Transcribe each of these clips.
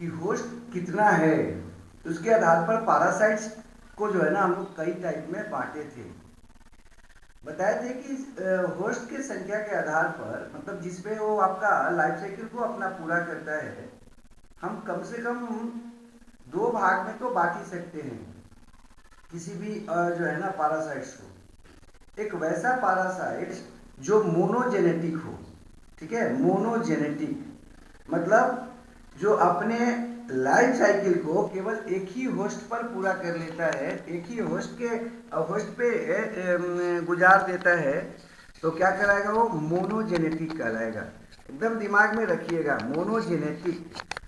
कि होस्ट कितना है, उसके आधार पर पैरासाइट्स को जो है ना हम लोग कई टाइप में बांटे थे। बताए थे कि होस्ट की संख्या के आधार पर, मतलब जिसमें वो आपका लाइफ साइकिल को अपना पूरा करता है, हम कम से कम दो भाग में तो बांट ही सकते हैं किसी भी जो है ना पैरासाइट्स को। एक वैसा पैरासाइट जो मोनोजेनेटिक हो, ठीक है, मोनोजेनेटिक मतलब जो अपने लाइफ साइकिल को केवल एक ही होस्ट पर पूरा कर लेता है, एक ही होस्ट पे गुजार देता है, तो क्या कहलाएगा वो? मोनोजेनेटिक कहलाएगा। एकदम दिमाग में रखिएगा, मोनोजेनेटिक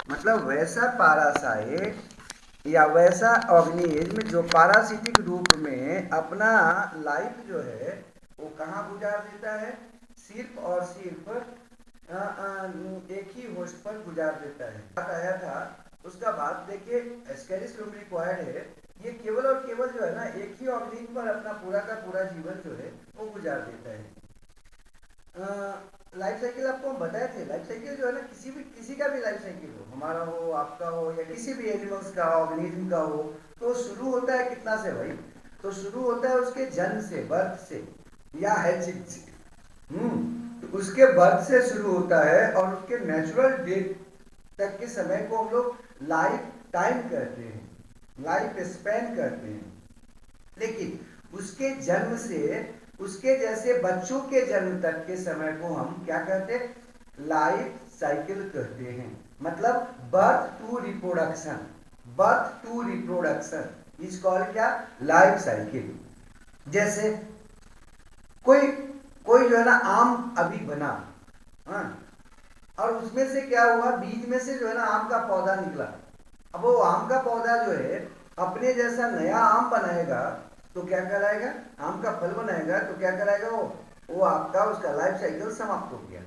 मतलब वैसा पैरासाइट या वैसा ऑर्गेनिज्म जो पैरासिटिक रूप में अपना लाइफ जो है वो कहाँ गुजार देता है? सिर्फ और सिर्फ एक ही होस्ट पर गुजार देता है। बात आया था, उसका बात देखिए, एस्केरिस रिक्वायर्ड है, ये केवल और केवल जो है ना एक ही ऑर्गेनिज्म पर अपना पूरा का पूरा जीवन जो है वो गुजार देता है। लाइफ साइकिल आपको हम बताए थे, लाइफ साइकिल जो है ना किसी का भी लाइफ साइकिल हो, हमारा हो, आपका हो, या किसी भी एनिमल्स का, ऑर्गेनिज्म का हो, तो शुरू होता है कितना से भाई? तो शुरू होता है उसके जन्म से, बर्थ से या हैचिंग से। तो उसके बर्थ से शुरू होता है और उसके नेचुरल डेथ तक के समय को हम लोग लाइफ टाइम कहते हैं, लाइफ स्पैन कहते हैं। लेकिन उसके जन्म से उसके जैसे बच्चों के जन्म तक के समय को हम क्या कहते हैं? लाइफ साइकिल कहते हैं। मतलब birth to reproduction, birth to reproduction is called क्या? Life cycle. जैसे कोई कोई जो है ना आम अभी बना, हाँ, और उसमें से क्या हुआ? बीज में से जो है ना आम का पौधा निकला। अब वो आम का पौधा जो है अपने जैसा नया आम बनाएगा तो क्या कहलाएगा? आम का फल बनाएगा तो क्या कहलाएगा? वो आपका उसका लाइफ साइकिल समाप्त हो गया।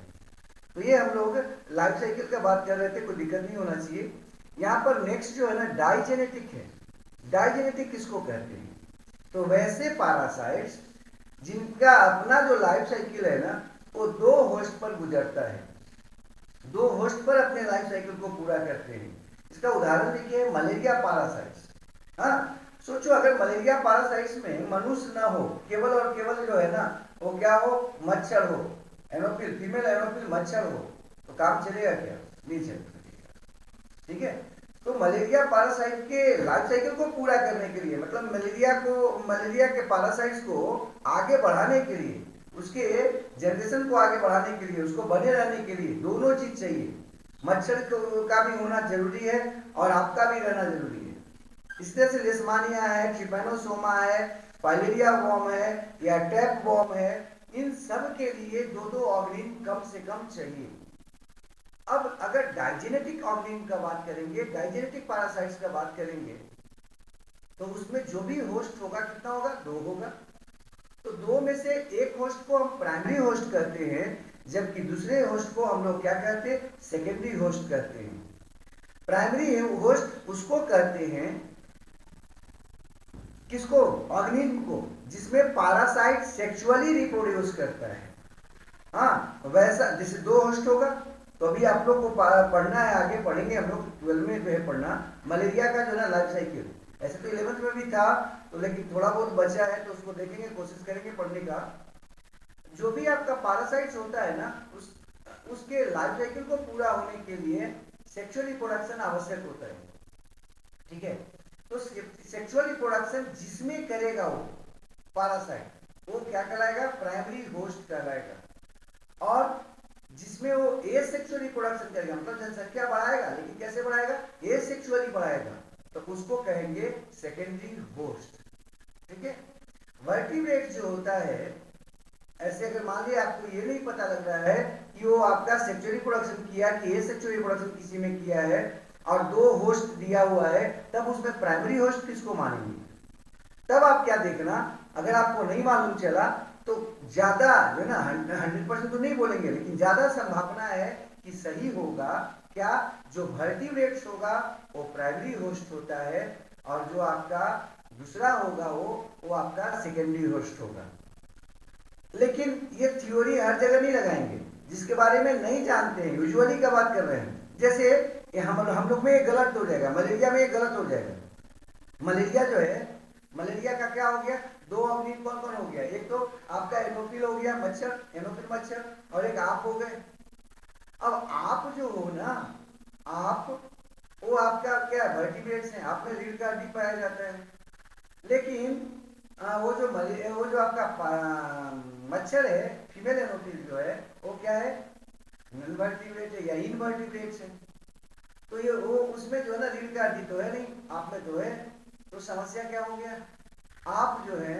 तो ये हम लोग लाइफ साइकिल का बात कर रहे थे, कोई दिक्कत नहीं होना चाहिए। यहाँ पर नेक्स्ट जो है ना डाइजेनेटिक है। डाइजेनेटिक किसको कहते हैं? तो वैसे पैरासाइट्स जिनका अपना जो लाइफ साइकिल है ना वो दो होस्ट पर गुजरता है, दो होस्ट पर अपने लाइफ साइकिल को पूरा करते हैं। इसका उदाहरण देखिए, मलेरिया पैरासाइट्स। हाँ, सोचो अगर मलेरिया पैरासाइट्स में मनुष्य ना हो, केवल और केवल जो है ना वो क्या हो? मच्छर हो, एनोफिल, फीमेल एनोफिल मच्छर हो, तो काम चलेगा क्या? नहीं चलेगा। ठीक है, तो मलेरिया पैरासाइट के लाइफ साइकिल को पूरा करने के लिए, मतलब मलेरिया के पैरासाइट्स को आगे बढ़ाने के लिए, उसके जनरेशन को आगे बढ़ाने के लिए, उसको बने रहने के लिए दोनों चीज चाहिए। मच्छर का भी होना जरूरी है और आपका भी रहना जरूरी है। इस तरह से लेशमानिया है, ट्रिपैनोसोमा है, फाइलेरिया वॉर्म है या टैप वॉर्म है, इन सब के लिए दो दो ऑर्गेनिज्म कम से कम चाहिए। अब अगर डाइजेनेटिक ऑर्गेनिज्म का बात करेंगे, डाइजेनेटिक पैरासाइट्स का बात करेंगे, तो उसमें जो भी होस्ट होगा कितना होगा? दो होगा। तो दो में से एक होस्ट को हम प्राइमरी होस्ट कहते हैं, जबकि दूसरे होस्ट को हम लोग क्या कहते हैं? सेकेंडरी होस्ट कहते हैं। प्राइमरी होस्ट उसको कहते हैं, किसको? ऑर्गेनिज्म को जिसमें पैरासाइट सेक्सुअली रिप्रोड्यूस करता है। हाँ, वैसा जैसे दो होस्ट होगा, तो अभी आप लोग को पढ़ना है, आगे पढ़ेंगे हम लोग 12 में जो है पढ़ना मलेरिया का जो है ना लाइफ साइकिल। ऐसे तो 11th में भी था, तो लेकिन थोड़ा बहुत बचा है तो उसको देखेंगे, कोशिश करेंगे पढ़ने का। जो भी आपका पैरासाइट्स होता है ना उसके लाइफ साइकिल को पूरा होने के लिए सेक्सुअल रिप्रोडक्शन आवश्यक होता है। ठीक है, तो सेक्सुअल रिप्रोडक्शन जिसमें करेगा वो पैरासाइट, वो क्या कहलाएगा? प्राइमरी होस्ट कहलाएगा। और जिसमें वो एसेक्सुअल रिप्रोडक्शन करेगा, मतलब जनसंख्या बढ़ाएगा, लेकिन कैसे बढ़ाएगा? एसेक्सुअली बढ़ाएगा, तो उसको कहेंगे सेकेंडरी होस्ट। ठीक है, वर्टिब्रेट जो होता है, ऐसे अगर मान लिया आपको ये नहीं पता लग रहा है कि वो आपका सेक्सुअल रिप्रोडक्शन किया कि एसेक्सुअल रिप्रोडक्शन किसी में किया है और दो होस्ट दिया हुआ है, तब उसमें प्राइमरी होस्ट किसको मानेंगे? तब आप क्या देखना, अगर आपको नहीं मालूम चला तो ज्यादा जो है ना 100% तो नहीं बोलेंगे, लेकिन ज्यादा संभावना है कि सही होगा क्या? जो वर्टिब्रेट्स होगा वो प्राइमरी होस्ट होता है और जो आपका दूसरा होगा वो आपका सेकेंडरी होस्ट होगा। लेकिन ये थ्योरी हर जगह नहीं लगाएंगे, जिसके बारे में नहीं जानते हैं, यूजुअली का बात कर रहे हैं। जैसे ये हम लोग में ये गलत हो जाएगा, मलेरिया में ये गलत हो जाएगा। मलेरिया जो है, मलेरिया का क्या हो गया, दो अवनीत कौन कौन हो गया, एक तो आपका एनोफिल हो गया मच्छर, एनोफिल मच्छर, और एक आप हो गए। अब आप जो हो ना, आप वो आपका क्या वर्टिब्रेट्स हैं, आप में रीढ़ का हड्डी पाया जाता है। लेकिन वो जो आपका मच्छर है, फीमेल एनोफिल जो है, वो क्या है, नॉन वर्टिब्रेट है या इनवर्टिब्रेट्स है। तो ये वो उसमें जो है ना रीढ़ का हड्डी तो है नहीं, आप में तो है। तो समस्या क्या हो गया, आप जो है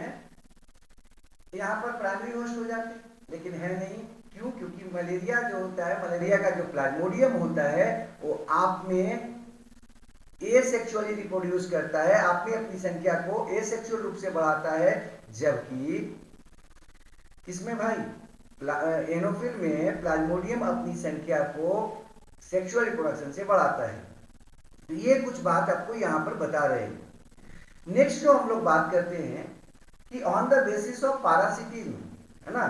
यहाँ पर प्राइमरी होस्ट हो जाते, लेकिन है नहीं। क्यों? क्योंकि मलेरिया जो होता है, मलेरिया का जो प्लाज्मोडियम होता है, वो आप में एसेक्सुअली रिप्रोड्यूस करता है, आप में अपनी संख्या को एसेक्सुअल रूप से बढ़ाता है। जबकि किसमें भाई, एनोफिल में प्लाज्मोडियम अपनी संख्या को सेक्सुअल रिप्रोडक्शन से बढ़ाता है। तो ये कुछ बात आपको यहां पर बता रहे हैं। नेक्स्ट जो हम लोग बात करते हैं कि on the basis of parasitism, है ना,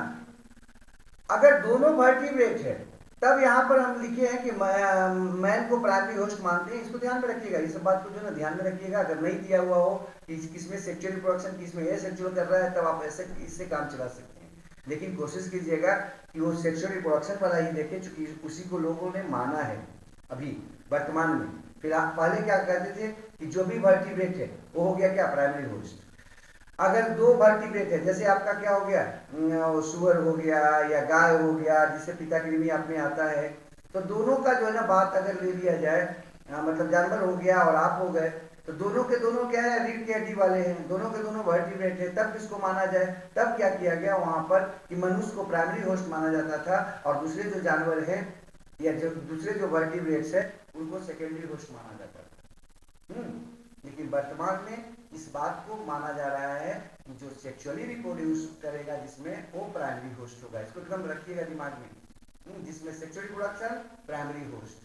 अगर दोनों वर्टिब्रेट है तब यहां पर हम लिखे हैं कि मैन को प्राइमरी होस्ट मानते हैं। इसको ध्यान में रखिएगा, इस बात को जो है ना ध्यान में रखिएगा। अगर नहीं दिया हुआ हो कि किसमें सेक्सुअल रिप्रोडक्शन किसमें एसेक्सुअल कर रहा है, तब आप ऐसे इससे काम चला सकते हैं। लेकिन कोशिश कीजिएगा कि वो सेक्सुअल रिप्रोडक्शन वाला ही देखें, चूंकि उसी को लोगों ने माना है अभी वर्तमान में। फिर आप पहले क्या कहते थे कि जो भी वर्टिब्रेट है वो हो गया क्या, प्राइमरी होस्ट। अगर दो वर्टिब्रेट है, जैसे आपका क्या हो गया, सुअर हो गया या गाय हो गया, जिससे पिता कृमि आप में आता है, तो दोनों का जो है ना बात अगर ले लिया जाए, मतलब जानवर हो गया और आप हो गए, तो दोनों के दोनों क्या है, रीढ़ की हड्डी वाले हैं, दोनों के दोनों वर्टिब्रेट है। तब किसको माना जाए, तब क्या किया गया वहां पर कि मनुष्य को प्राइमरी होस्ट माना जाता था, और दूसरे जो जानवर हैं या जो दूसरे जो वर्टिब्रेट्स है उनको सेकेंडरी होस्ट माना जाता था। लेकिन वर्तमान में इस बात को माना जा रहा है कि जो सेक्सुअली रिप्रोड्यूस करेगा जिसमें, वो प्राइमरी होस्ट होगा। इसको एकदम रखिएगा दिमाग में। जिसमें सेक्सुअल रिप्रोडक्शन प्राइमरी होस्ट,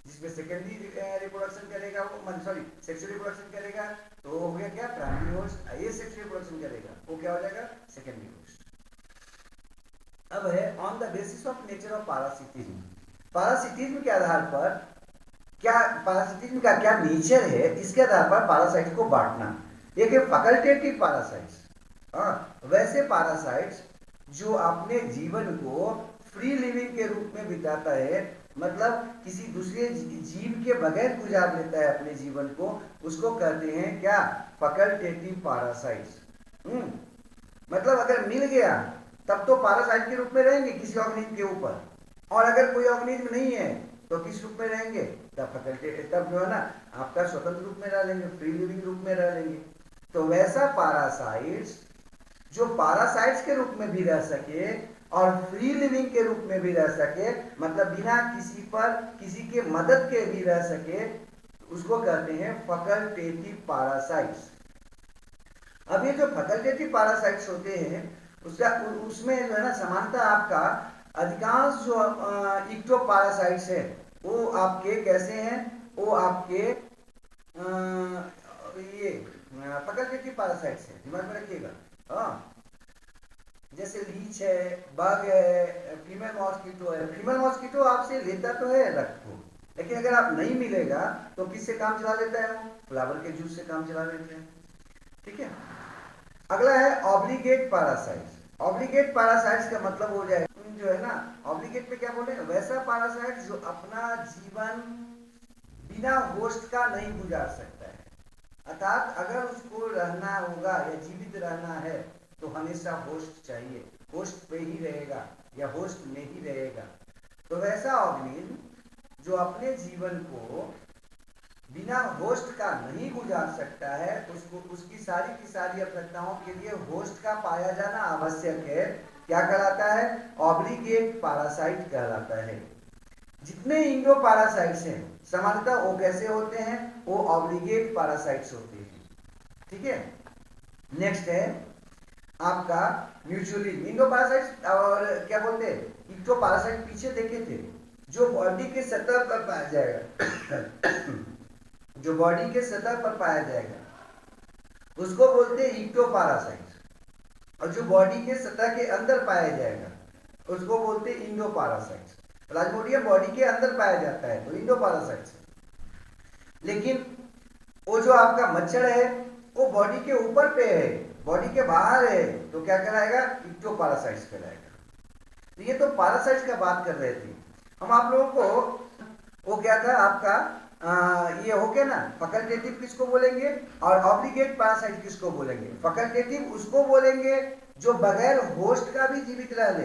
जिसमें सेकेंडरी रिप्रोडक्शन करेगा वो, सॉरी सेक्सुअल रिप्रोडक्शन करेगा तो हो गया क्या, प्राइमरी होस्ट। ये सेक्सुअल रिप्रोडक्शन करेगा वो क्या हो जाएगा, सेकेंडरी होस्ट। अब है on the basis of nature of parasitism. Parasitism के आधार पर क्या, पैरासिटिज्म का क्या नेचर है, इसके आधार पर पैरासाइट को बांटना। एक है फैकल्टेटिव पैरासाइट्स, वैसे पैरासाइट्स जो अपने जीवन को फ्री लिविंग के रूप में बिताता है, मतलब किसी दूसरे जीव के बगैर गुजार लेता है अपने जीवन को, उसको कहते हैं क्या, फैकल्टेटिव पैरासाइट्स। मतलब अगर मिल गया तब तो पैरासाइट के रूप में रहेंगे किसी ऑर्गेनिज्म के ऊपर, और अगर कोई ऑर्गेनिज्म नहीं है तो किस रूप में रहेंगे, तब फैकल्टेटिव, तब जो है ना आपका स्वतंत्र रूप में रह लेंगे, फ्री लिविंग रूप में रह लेंगे। तो वैसा पैरासाइट्स जो पैरासाइट्स के रूप में भी रह सके और फ्री लिविंग के रूप में भी रह सके, मतलब बिना किसी पर किसी के मदद के भी रह सके, उसको कहते हैं फैकल्टेटिव पैरासाइट्स। अब ये जो फैकल्टेटिव पैरासाइट्स होते हैं उसमें जो है ना समानता आपका अधिकांश जो इक्टोपैरासाइट्स है वो आपके कैसे हैं, वो आपके ये फैकल्टेटिव पैरासाइट्स है, दिमाग में रखिएगा। हाँ, जैसे लीच है, बग है, फीमेल मॉस्किटो है। फीमेल मॉस्किटो आपसे लेता तो है रक्त को, लेकिन अगर आप नहीं मिलेगा तो किससे काम चला लेता है, वो फ्लावर के जूस से काम चला लेते हैं। ठीक है, अगला है ऑब्लिगेट पैरासाइट्स। ऑब्लिगेट पैरासाइट्स का मतलब हो जाए जो है ना, ऑब्लिगेट में क्या बोले, वैसा पैरासाइट जो अपना जीवन बिना होस्ट का नहीं गुजार सकता है, अर्थात अगर उसको रहना होगा या जीवित रहना है तो हमेशा होस्ट चाहिए, होस्ट पे ही रहेगा या होस्ट में ही रहेगा। तो वैसा ऑर्गेनिज्म जो अपने जीवन को बिना होस्ट का नहीं गुजार सकता है, उसको उसकी सारी की सारी आवश्यकताओं के लिए होस्ट का पाया जाना आवश्यक है। क्या कहलाता है, ऑब्लिगेट पैरासाइट कहलाता है। जितने इंडो पैरासाइट्स हैं सामान्यतः वो कैसे होते हैं, वो ऑब्लिगेट पैरासाइट्स होते हैं। ठीक है, नेक्स्ट है आपका म्यूचुअली इंडो पैरासाइट्स, और क्या बोलते हैं इक्टो पैरासाइट, पीछे देखे थे, जो बॉडी के सतह पर पाया जाएगा जो बॉडी के सतह पर पाया जाएगा उसको बोलते हैं इक्टोपैरासाइट्स, और जो बॉडी के सतह के अंदर पाया जाएगा उसको बोलते हैं इंडोपैरासाइट्स। प्लाज्मोडियम बॉडी के अंदर पाया जाता है तो इंडोपैरासाइट्स। लेकिन वो जो आपका मच्छर है वो बॉडी के ऊपर पे है, बॉडी के बाहर है, तो क्या कहलाएगा? इक्टोपैरासाइट्स कहलाएगा। तो ये तो पैरासाइट्स का बात कर रहे थे हम। आप लोगों को वो क्या था आपका ये हो गया ना, फैकल्टेटिव किसको बोलेंगे और ऑब्लिगेट पैरासाइट किसको बोलेंगे? फैकल्टेटिव उसको बोलेंगे जो बगैर होस्ट का भी जीवित रह ले।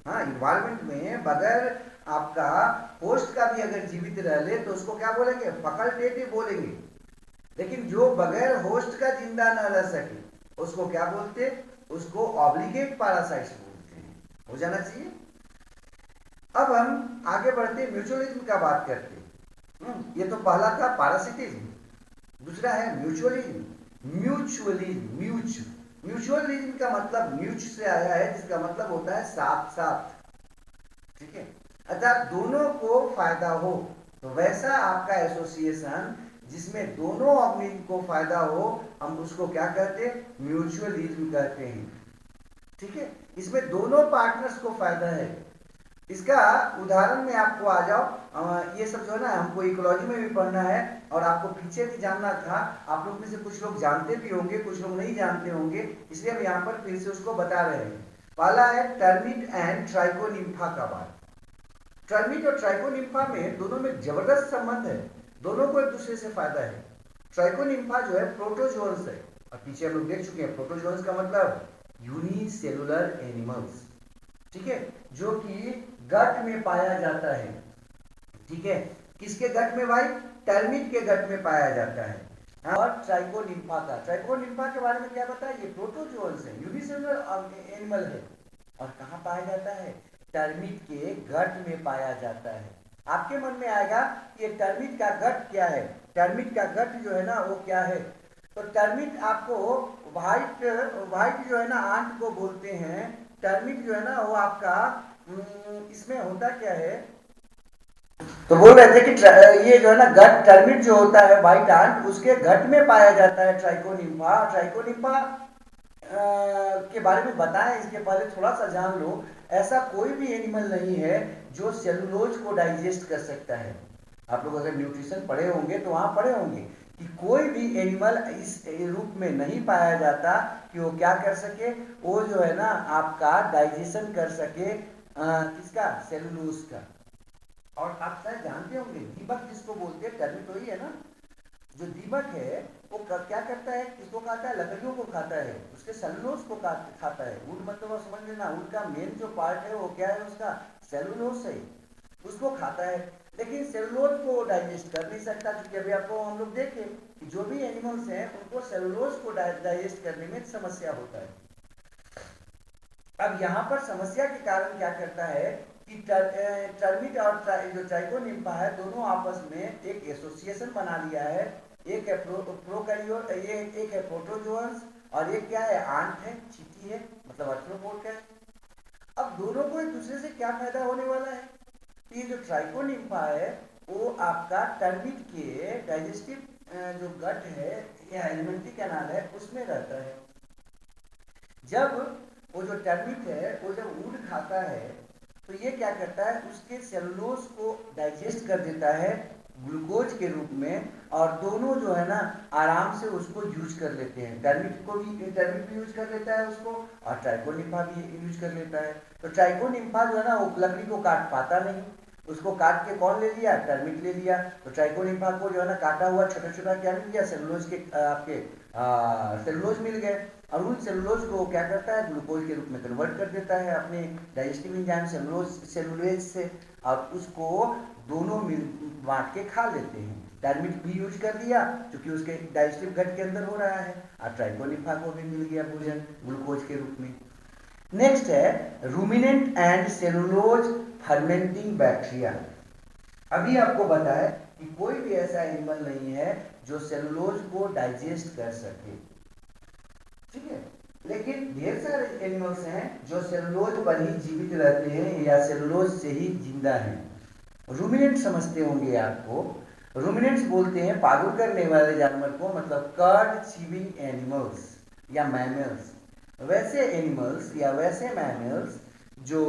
हाँ, इन्वायरमेंट में बगैर आपका होस्ट का भी अगर जीवित रह ले तो उसको क्या बोलेंगे? फैकल्टेटिव बोलेंगे। लेकिन जो बगैर होस्ट का जिंदा न रह सके उसको क्या बोलते? उसको ऑब्लिगेट पैरासाइट्स बोलते हैं। हो जाना चाहिए। अब हम आगे बढ़ते म्यूचुअलिज्म का बात करते हैं। ये तो पहला था पैरासिटिज्म, दूसरा है म्यूचुअलिज्म। म्यूचुअलिज्म का मतलब म्यूच से आया है, जिसका मतलब होता है साथ साथ। ठीक है, अर्थात दोनों को फायदा हो, तो वैसा आपका एसोसिएशन जिसमें दोनों ऑर्गेनिज्म को फायदा हो, हम उसको क्या कहते हैं? म्यूचुअलिज्म कहते हैं। ठीक है, इसमें दोनों पार्टनर्स को फायदा है। इसका उदाहरण में आपको आ जाओ, ये सब जो है ना हमको इकोलॉजी में भी पढ़ना है और आपको पीछे भी जानना था। आप लोग में से कुछ लोग जानते भी होंगे, कुछ लोग नहीं जानते होंगे, इसलिए हम यहाँ पर फिर से उसको बता रहे हैं। पहला है टर्मिट एंड ट्राइकोनिम्फा का बात। टर्मिट और ट्राइकोनिम्फा में दोनों में जबरदस्त संबंध है, दोनों को एक दूसरे से फायदा है। ट्राइकोनिम्फा जो है प्रोटोजोन्स है, और पीछे हम लोग देख चुके हैं प्रोटोजोन्स का मतलब यूनिसेलुलर एनिमल्स। ठीक है, जो कि गट में पाया जाता है। ठीक है, किसके गट में भाई? टर्मिट के गट में पाया जाता है। और ट्राइकोनिम्फा के बारे में क्या बताया? ये प्रोटोजोन्स है, यूनिसेलुलर एनिमल है। और कहाँ पाया जाता है? टर्मिट के गट में पाया जाता है। आपके मन में आएगा कि ये टर्मिट का गट क्या है? टर्मिट का गट जो है ना वो क्या है? तो टर्मिट आपको व्हाइट जो है ना आंट को बोलते हैं। टर्मिट जो है ना वो आपका इसमें होता क्या है? तो बोल रहे थे कि ये जो है ना गट, टर्मिट जो होता है व्हाइट आंट, उसके गट में पाया जाता है ट्राइकोनिम्फा के बारे में बताएं इसके पहले थोड़ा सा जान लो। ऐसा कोई भी एनिमल नहीं है जो सेलुलोज को डाइजेस्ट कर सकता है। आप लोग अगर न्यूट्रिशन पढ़े होंगे तो वहां पढ़े होंगे कि कोई भी एनिमल इस रूप में नहीं पाया जाता कि वो क्या कर सके, वो जो है ना आपका डाइजेशन कर सके किसका? सेलुलोज का। और आप शायद जानते होंगे दीमक जिसको बोलते हैं, टर्मिट वही है ना। जो दीमक है वो क्या करता है? किसको खाता है? लकड़ियों को खाता है, उसके सेलुलोज को खाता है। वुड मतलब समझ लेना, वुड का मेन जो पार्ट है वो क्या है? उसका सेलुलोज है, उसको खाता है। लेकिन सेलुलोज को डाइजेस्ट कर नहीं सकता, क्योंकि अभी आपको हम लोग देखें कि जो भी एनिमल्स हैं उनको सेलुलोज को डाइजेस्ट करने में समस्या होता है। अब यहाँ पर समस्या के कारण क्या करता है कि टर्मिट और जो ट्राइकोनिम्फा है दोनों आपस में एक एसोसिएशन बना लिया है। एक है प्रोकैरियोट, एक है प्रोटोजोअन्स, और एक क्या है? आंट है, चींटी है, मतलब आर्थ्रोपोड है। अब दोनों को एक दूसरे से क्या फायदा होने वाला है? ये जो ट्राइकोनिम्फा है वो आपका टर्मिट के डाइजेस्टिव जो गट है या एलिमेंट्री कैनाल है उसमें रहता है। जब वो जो टर्मिट है वो जब वुड खाता है तो ये क्या करता है? उसके सेलुलोज को डाइजेस्ट कर देता है ग्लूकोज के रूप में, और दोनों जो है ना आराम से उसको यूज कर लेते हैं। टर्मिट भी यूज कर लेता है उसको, और ट्राइकोनिम्फा भी यूज कर लेता है। तो ट्राइकोनिम्फा जो है ना वो लकड़ी को काट पाता नहीं, उसको काट के कौन ले लिया? टर्मिट ले लिया। तो ट्राइकोनिम्फा को जो है ना काटा हुआ छोटा छोटा क्या मिल गया? सेलुलोज के आपके सेलुलोज मिल गए, और उन सेलुलोज को क्या करता है? ग्लूकोज के रूप में कन्वर्ट कर देता है अपने डाइजेस्टिव एंजाइम सेलुलोज से, और उसको दोनों मिल बांट के खा लेते हैं। टर्मिट भी यूज कर लिया क्योंकि उसके डाइजेस्टिव गट के अंदर हो रहा है, और ट्राइकोनिम्फा को भी मिल गया भोजन ग्लूकोज के रूप में। नेक्स्ट है ruminant and cellulose fermenting bacteria. अभी आपको बताया कि कोई भी ऐसा एनिमल नहीं है जो सेलुलोज को डाइजेस्ट कर सके। ठीक है, लेकिन ढेर सारे एनिमल्स हैं जो सेलुलोज पर ही जीवित रहते हैं या सेलुलोज से ही जिंदा हैं। रूमिनेंट समझते होंगे आपको। रूमिनेंट्स बोलते हैं पागुर करने वाले जानवर को, मतलब कर्ड चीविंग एनिमल्स या मैमल्स। वैसे एनिमल्स या वैसे मैमल्स जो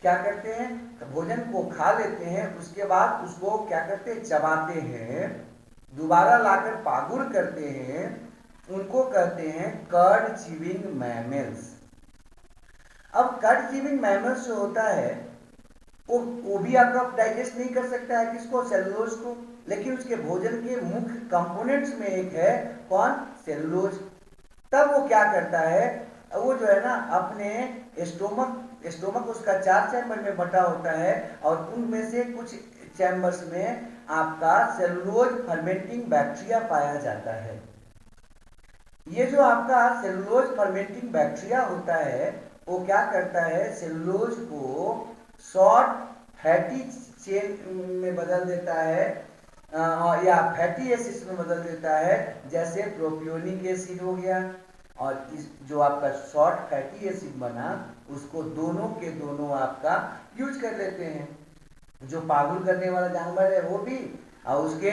क्या करते हैं? भोजन को खा लेते हैं, उसके बाद उसको क्या करते हैं? चबाते हैं। दोबारा लाकर पागुर करते हैं, उनको कहते हैं कर्ड चीविंग मैमल्स। अब कर्ड चीविंग मैमल्स जो होता है वो भी आपका डाइजेस्ट नहीं कर सकता है किसको, सेलुलोज को, लेकिन उसके भोजन के मुख्य कंपोनेंट्स में एक है कौन, सेलुलोज। तब वो क्या करता है, वो जो है ना अपने स्टोमक उसका 4 चैम्बर में बटा होता है और उनमें से कुछ चैम्बर्स में आपका सेलुलोज फर्मेंटिंग बैक्टीरिया पाया जाता है। ये जो आपका सेलुलोज फर्मेंटिंग बैक्टीरिया होता है वो क्या करता है, सेलुलोज को शॉर्ट फैटी चेन में बदल देता है या फैटी एसिड्स में बदल देता है, जैसे प्रोपियोनिक एसिड हो गया, और इस जो आपका शॉर्ट फैटी एसिड बना उसको दोनों के दोनों आपका यूज कर लेते हैं। जो पागुर करने वाला जानवर है वो भी, और उसके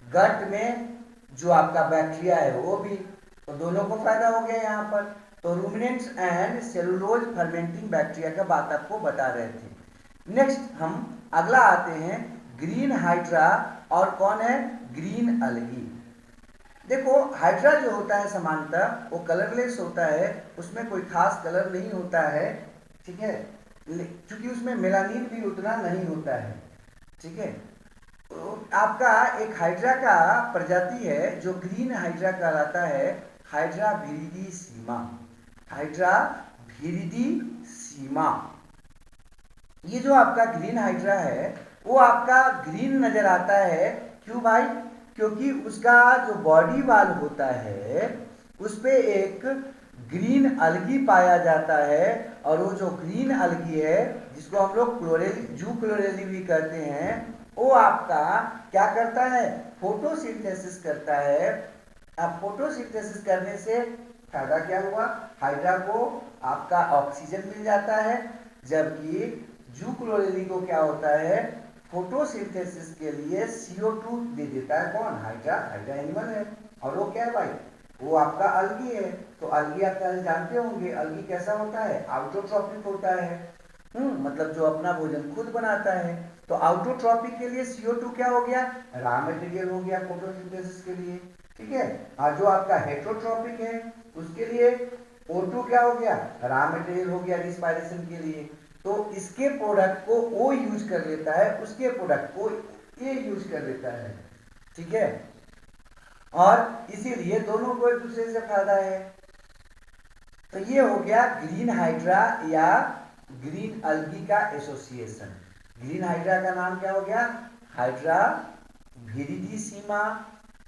गट में जो आपका बैक्टीरिया है वो भी, तो दोनों को फायदा हो गया यहाँ पर। तो ruminants and cellulose fermenting bacteria का बात आपको बता रहे थे। नेक्स्ट हम अगला आते हैं ग्रीन हाइड्रा, और कौन है, ग्रीन अलगी। देखो हाइड्रा जो होता है सामान्यतः वो कलरलेस होता है, उसमें कोई खास कलर नहीं होता है, ठीक है, क्योंकि उसमें मेलानिन भी उतना नहीं होता है, ठीक है। तो आपका एक हाइड्रा का प्रजाति है जो ग्रीन हाइड्रा कहलाता है, हाइड्रा विरिडीसीमा, हाइड्रा विरिडीसीमा। ये जो आपका ग्रीन हाइड्रा है वो आपका ग्रीन नजर आता है, क्यों भाई, क्योंकि उसका जो बॉडी वाल होता है उस पे एक ग्रीन अलगी पाया जाता है, और वो जो ग्रीन अलगी है जिसको हम लोग जू क्लोरेली भी कहते हैं, वो आपका क्या करता है, फोटोसिंथेसिस करता है। अब फोटोसिंथेसिस करने से फायदा क्या हुआ, हाइड्रा को आपका ऑक्सीजन मिल जाता है, जबकि जू क्लोरेली को क्या होता है, फोटोसिंथेसिस के लिए CO2 दे देता है कौन, हाइड्रा। हाइड्रा एनिमल है और वो क्या है भाई, वो आपका अलगी है। तो अलगी आप जानते होंगे, अलगी कैसा होता है, आउटोट्रॉपिक होता है, मतलब जो अपना भोजन खुद बनाता है। तो आउटोट्रॉपिक के लिए CO2 क्या हो गया, रॉ मटेरियल हो गया फोटोसिंथेसिस के लिए, ठीक है। और जो आपका हेटरोट्रॉपिक है उसके लिए O2 क्या हो गया, रॉ मटेरियल हो गया रिस्पायरेशन के लिए। तो इसके प्रोडक्ट को वो यूज कर लेता है, उसके प्रोडक्ट को ये यूज कर लेता है, ठीक है, और इसीलिए दोनों को एक दूसरे से फायदा है। तो ये हो गया ग्रीन हाइड्रा या ग्रीन अलगी का एसोसिएशन। ग्रीन हाइड्रा का नाम क्या हो गया, हाइड्रा विरिडीसीमा,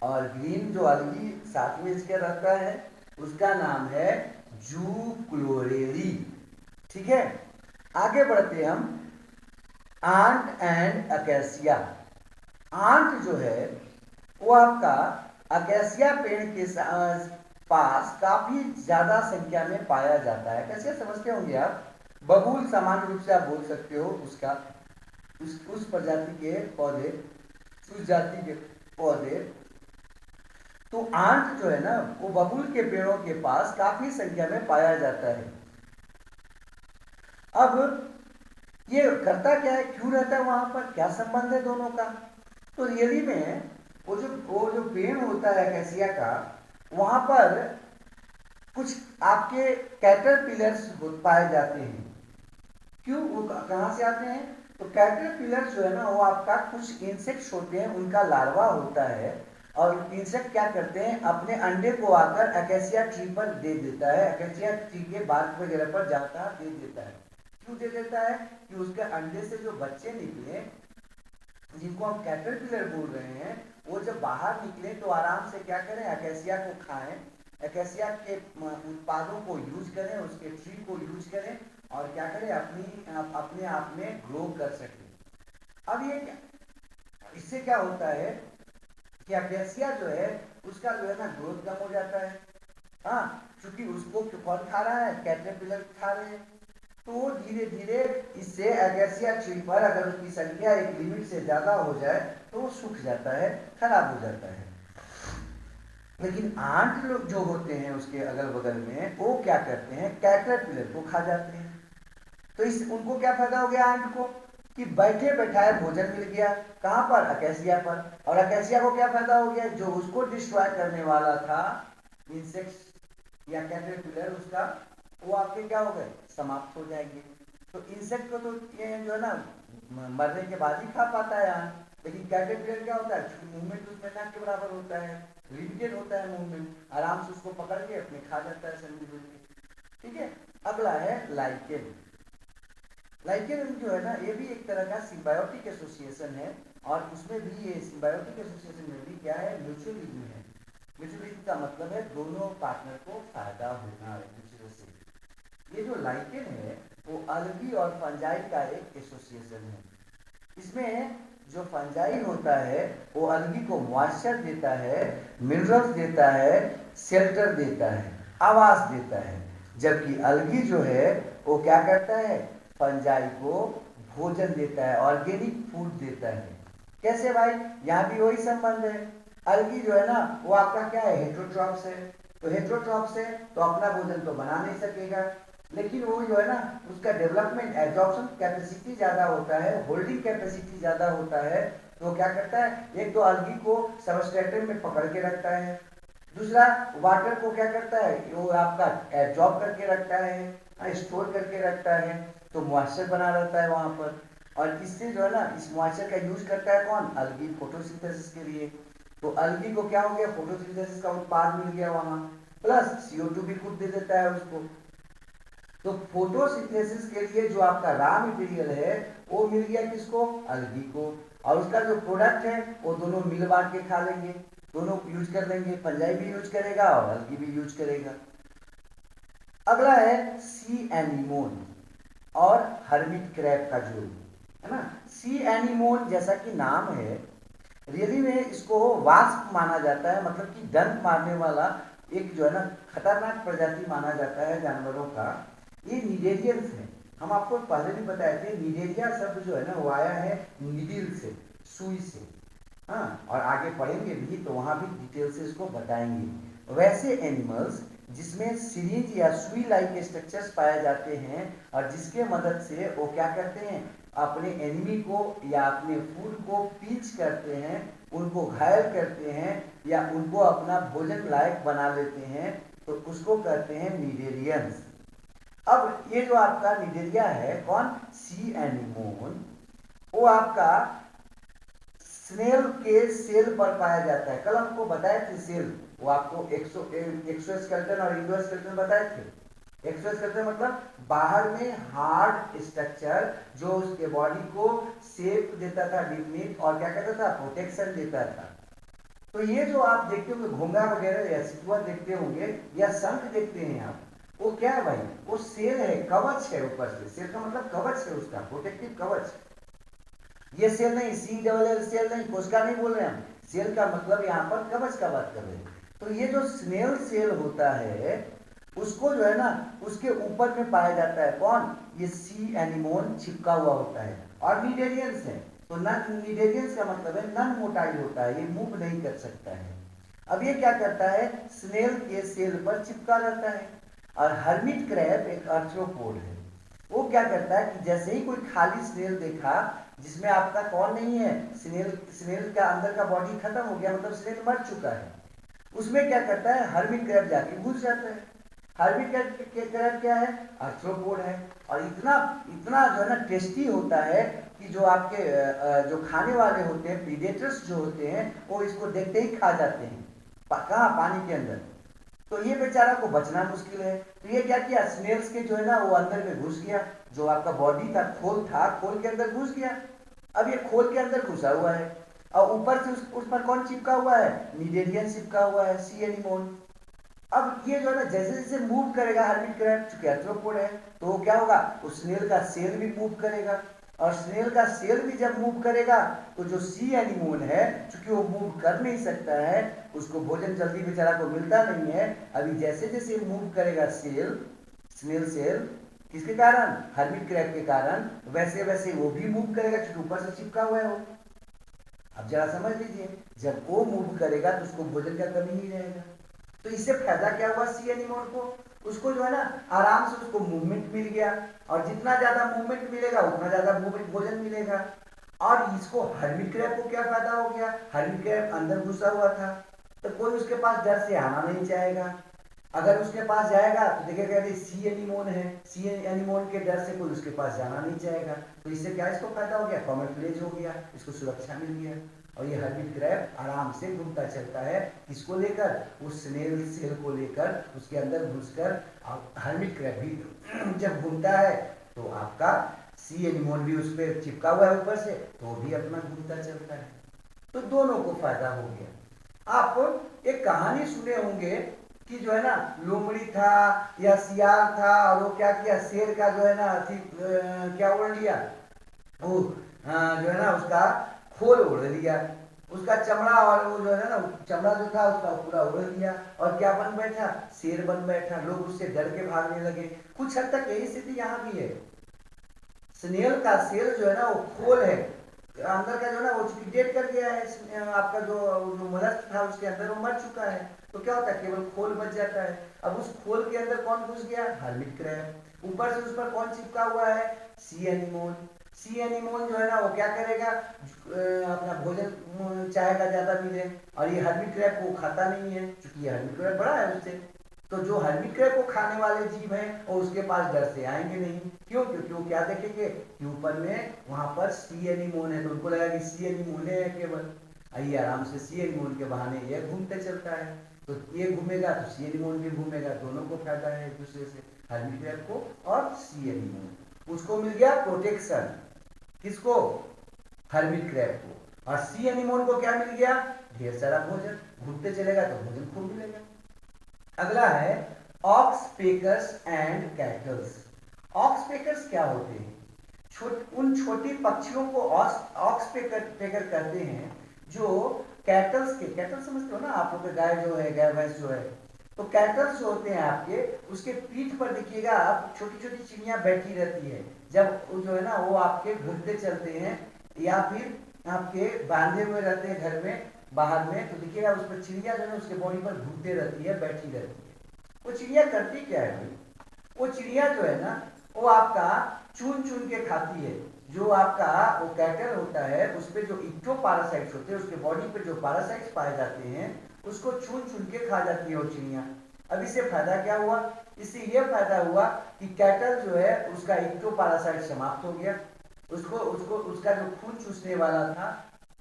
और ग्रीन जो अलगी साथ में इसके रहता है उसका नाम है जू क्लोरेली, ठीक है। आगे बढ़ते हम आंट एंड अकेसिया। आंट जो है वो आपका अकेसिया पेड़ के पास काफी ज्यादा संख्या में पाया जाता है। कैसे समझते होंगे आप, बबूल सामान्य रूप से आप बोल सकते हो, उसका उस प्रजाति के पौधे, उस जाति के पौधे। तो आंट जो है ना वो बबूल के पेड़ों के पास काफी संख्या में पाया जाता है। अब ये करता क्या है, क्यों रहता है वहां पर, क्या संबंध है दोनों का। तो रियली में वो जो पेड़ होता है कैसिया का, वहां पर कुछ आपके कैटरपिलर्स पाए जाते हैं। क्यों, वो कहां से आते हैं, तो कैटरपिलर जो है ना वो आपका कुछ इंसेक्ट्स होते हैं, उनका लार्वा होता है, और इंसेक्ट क्या करते हैं, अपने अंडे को आकर अकेसिया ट्री पर दे देता है, अकेसिया ट्री के बाग वगैरह पर जाता दे देता है। क्यों दे देता है, कि उसके अंडे से जो बच्चे निकले, जिनको हम कैटरपिलर बोल रहे हैं, वो जब बाहर निकले तो आराम से क्या करें, अकेसिया को खाएं, अकेसिया के उत्पादों को यूज करें, उसके ट्री को यूज करें, और क्या करें, अपने आप में ग्रो कर सके। अब ये इससे क्या होता है कि अकेसिया जो है उसका जो है ना ग्रोथ कम हो जाता है, हाँ, क्योंकि उसको कौन खा रहा है, कैटरपिलर खा रहे हैं। तो वो धीरे धीरे इससे अकेसिया ट्री पर अगर उसकी संख्या एक लिमिट से ज्यादा हो जाए तो वो सूख जाता है, खराब हो जाता है। लेकिन आंट लोग जो होते हैं उसके अगल बगल में, वो क्या करते हैं, कैटरपिलर को खा जाते हैं। तो उनको क्या फायदा हो गया आंट को, कि बैठे बैठाए भोजन मिल गया, कहाँ पर, अकेसिया पर। और अकेसिया को क्या फायदा हो गया, जो उसको डिस्ट्रॉय करने वाला था इंसेक्ट्स या कैटरपिलर उसका, वो आपके क्या हो गए, समाप्त हो जाएंगे। तो इंसेक्ट को तो ये जो है ना मरने के बाद ही खा पाता है यहाँ, लेकिन कैटरपिलर क्या होता है, मूवमेंट उसमें नाक के बराबर होता है, लिमिटेड होता है मूवमेंट, आराम से उसको पकड़ के अपने खा जाता है सब्जी के। ठीक है। अगला है लाइकेन। लाइकेन जो है ना, ये भी एक तरह का सिम्बायोटिक एसोसिएशन है, और उसमें भी ये सिम्बायोटिक एसोसिएशन में भी क्या है, म्यूचुअलिज्म है। म्यूचुअलिज्म का मतलब है दोनों पार्टनर को फायदा होना एक दूसरे से। ये जो लाइकेन है वो अलगी और फंजाई का एक एसोसिएशन है। इसमें जो फंजाई होता है वो अलगी को मॉइस्चर देता है, मिनरल्स देता है, शेल्टर देता है, आवास देता है, जबकि अलगी जो है वो क्या करता है, फंजाई को भोजन देता है, ऑर्गेनिक फूड देता है। कैसे भाई, यहाँ भी वही संबंध है। अलगी जो है ना वो आपका क्या है, हेट्रोट्रॉप्स है, तो हेट्रोट्रॉप्स है तो अपना भोजन तो बना नहीं सकेगा, लेकिन वो जो है ना उसका डेवलपमेंट एब्जॉर्प्शन कैपेसिटी ज्यादा होता है, होल्डिंग कैपेसिटी ज्यादा होता है। तो क्या करता है, एक तो अलगी को सबस्ट्रेटम में पकड़ के रखता है, दूसरा वाटर को क्या करता है, वो आपका एब्जॉर्ब करके रखता है, स्टोर करके रखता है, तो मॉइस्चर बना रहता है वहां पर। और इससे जो है ना इस मॉइस्चर का यूज करता है कौन, अलगी, फोटोसिंथेसिस के लिए। तो अलगी को क्या हो गया, फोटोसिंथेसिस का उत्पाद मिल गया वहां, प्लस CO2 भी खुद दे देता है उसको। तो फोटोसिंथेसिस के लिए जो आपका रॉ मटेरियल है वो मिल गया किसको, अलगी को, और उसका जो प्रोडक्ट है वो दोनों मिल बांट के खा लेंगे, दोनों यूज कर लेंगे, फंजाई भी यूज करेगा और अलगी भी यूज करेगा। अगला है सी एनीमोन और हर्मिट क्रैब का जोड़, है ना। सी एनीमोन जैसा कि नाम है, रियली में इसको वास्प माना जाता है, मतलब कि डंक मारने वाला एक जो है ना खतरनाक प्रजाति माना जाता है जानवरों का। ये निडेरियंस है, हम आपको पहले भी बताए थे, निडेरिया शब्द जो है ना वो आया है निडिल से, सुई से। हाँ, और आगे पढ़ेंगे भी तो वहां भी डिटेल से इसको बताएंगे। वैसे एनिमल्स जिसमें सिरिंज या सुई लाइक स्ट्रक्चर्स पाए जाते हैं और जिसके मदद से वो क्या करते हैं, अपने एनिमी को या अपने फूड को पीच करते हैं, उनको घायल करते हैं या उनको अपना भोजन लायक बना लेते हैं, तो उसको कहते हैं निडेरियंस। अब ये जो आपका निडेरिया है कौन, सी एनीमोन, वो आपका स्नेल के सेल पर पाया जाता है। कल हमको बताए थे सेल, वो आपको एक्सोस्केलेटन और इंडोस्केलेटन बताए थे। एक्सोस्केलेटन मतलब बाहर में हार्ड स्ट्रक्चर जो उसके बॉडी को शेप देता था, डिफिनिट, और क्या कहता था, प्रोटेक्शन देता था। तो ये जो आप देखते होंगे घोंगा वगैरह या सितुआ देखते होंगे या शंख देखते हैं आप, वो क्या है भाई, वो सेल है, कवच है ऊपर से, सेल का मतलब कवच है उसका, प्रोटेक्टिव कवच। ये सेल नहीं, CEEL सेल नहीं, कोशिका नहीं बोल रहे हम, सेल का मतलब यहाँ पर कवच का बात कर रहे हैं। तो ये जो स्नेल सेल होता है उसको जो है ना उसके ऊपर में पाया जाता है कौन, ये सी एनीमोन चिपका हुआ होता है, और निडेरियंस है। तो नन निडेरियंस का मतलब है नन मोटाइल होता है, ये मूव नहीं कर सकता है। अब ये क्या करता है, स्नेल के सेल पर चिपका रहता है। और हर्मिट क्रैब एक आर्थ्रोपोड है, वो क्या करता है कि जैसे ही कोई खाली स्नेल देखा जिसमें आपका कौन नहीं है, स्नेल, स्नेल का अंदर का बॉडी खत्म हो गया, मतलब स्नेल मर चुका है, उसमें क्या करता है, हर्मिट क्रैब जाके घुस जाता है। हर्मिट क्रैब क्या है, आर्थ्रोपोड है, और इतना इतना जो है ना टेस्टी होता है कि जो आपके जो खाने वाले होते हैं, प्रीडेटर्स जो होते हैं, वो इसको देखते ही खा जाते हैं। कहाँ, पानी के अंदर। तो ये बेचारा को बचना मुश्किल है, तो ये क्या किया, स्नेल्स के जो है ना वो अंदर में घुस गया, जो आपका बॉडी था, खोल था, खोल के अंदर घुस गया। अब ये खोल के अंदर घुसा हुआ है, और ऊपर से उस पर कौन चिपका हुआ है, निडेरियन चिपका हुआ है, सी एनीमोन। अब ये जो है ना जैसे जैसे मूव करेगा हर्मिट क्रैब, चूंकि आर्थ्रोपोड है, तो वो क्या होगा, उस स्नेल का सेल भी मूव करेगा, और स्नेल का सेल भी जब मूव करेगा तो जो सी एनीमोन है, चूंकि वो मूव कर नहीं सकता है, उसको भोजन जल्दी बेचारा को मिलता नहीं है, अभी जैसे जैसे मूव करेगा सेल, स्नेल सेल, किसके कारण, हर्मिट क्रैब के कारण, वैसे वैसे वो भी मूव करेगा, क्योंकि ऊपर से चिपका हुआ है वो। अब जरा समझ लीजिए, जब वो मूव करेगा तो उसको भोजन का कमी नहीं रहेगा। तो इससे फायदा क्या हुआ सी एनीमोन को, उसको जो है ना आराम से उसको मूवमेंट मिल गया, और जितना ज्यादा मूवमेंट मिलेगा उतना ज्यादा मूवमेंट भोजन मिलेगा। और इसको हर्मिट क्रैब को क्या फायदा हो गया, हर्मिट क्रैब अंदर घुसा हुआ था तो कोई उसके पास डर से आना नहीं चाहेगा। अगर उसके पास जाएगा तो देखेगा सी एनिमोन है, सी एनिमोन के डर से कोई उसके पास जाना नहीं चाहेगा। तो इससे क्या इसको फायदा हो गया, कॉमेफ्लेज हो गया, इसको सुरक्षा मिल गया। और ये हर्मिट क्रैब आराम से घूमता चलता है, किसको लेकर, उस स्नेल सेल को लेकर उसके अंदर घुसकर। हर्मिट क्रैब भी जब घूमता है तो आपका सी एनिमोन भी उस पर चिपका हुआ है ऊपर से, तो भी अपना घूमता चलता है। तो दोनों को फायदा हो गया। आप एक कहानी सुने होंगे कि जो है ना लोमड़ी था या सियार था, और वो क्या किया, शेर का जो है ना क्या ओढ़ लिया, वो जो है ना उसका खोल ओढ़ लिया, उसका चमड़ा, और वो जो है ना चमड़ा जो था उसका पूरा ओढ़ लिया, और क्या बन बैठा, शेर बन बैठा। लोग उससे डर के भागने लगे। कुछ हद तक यही स्थिति यहाँ भी है। स्नेल का सेल जो है ना वो खोल है, अंदर का जो है ना वो डेट कर गया है, आपका जो मोलस्क था उसके अंदर वो मर चुका है। तो क्या होता है, केवल खोल बच जाता है। अब उस खोल के अंदर कौन घुस गया, हर्मिट क्रैब। ऊपर से उस पर कौन चिपका हुआ है, सी एनिमोन। सी एनिमोन जो है ना वो क्या करेगा, अपना भोजन चाहेगा ज्यादा मिले, और ये हर्मिट क्रैब को खाता नहीं है क्योंकि ये हर्मिट क्रैब बड़ा है उससे। तो जो हर्मिट क्रैब को खाने वाले जीव हैं वो उसके पास डर से आएंगे नहीं। क्यों, क्योंकि वो क्या देखेंगे कि ऊपर में वहां पर सी एनिमोन है, तो उनको लगा कि सी एनिमोन है केवल, आइए आराम से सी एनिमोन के बहाने ये घूमते चलता है। तो ये घूमेगा तो सी एनिमोन भी घूमेगा, दोनों को फायदा है एक दूसरे से, हर्मिट क्रैब को और सी एनिमोन। उसको मिल गया प्रोटेक्शन, किसको, हर्मिट क्रैब को। और सी एनिमोन को क्या मिल गया, ढेर सारा भोजन, घूमते चलेगा तो भोजन खूब मिलेगा। अगला है ऑक्सपेकर्स एंड कैटल्स। ऑक्सपेकर्स क्या होते हैं, उन छोटी पक्षियों को ऑक्सपेकर कहते हैं जो कैटल्स के, कैटल समझते हो ना आप लोग, गाय जो है, गाय भैंस जो है, तो कैटल्स जो होते हैं आपके, उसके पीठ पर देखिएगा आप छोटी छोटी चिड़िया बैठी रहती है। जब जो है ना वो आपके घूमते चलते हैं या फिर आपके बांधे हुए रहते हैं घर में बाहर में, तो देखिएगा उस पर चिड़िया जो है उसके बॉडी पर घूमते रहती है, बैठी रहती है। वो चिड़िया करती क्या है भाई, वो चिड़िया जो है ना वो आपका चुन चुन के खाती है। जो आपका वो कैटल होता है उस पर जो इक्टो पैरासाइट्स होते हैं, उसके बॉडी पे जो पैरासाइट्स पाए जाते हैं उसको चुन चुन के खा जाती है वो चिड़िया। अब इससे फायदा क्या हुआ, इससे ये फायदा हुआ कि कैटल जो है उसका इक्टो पैरासाइट समाप्त हो गया। उसको उसको उसका जो खून चूसने वाला था,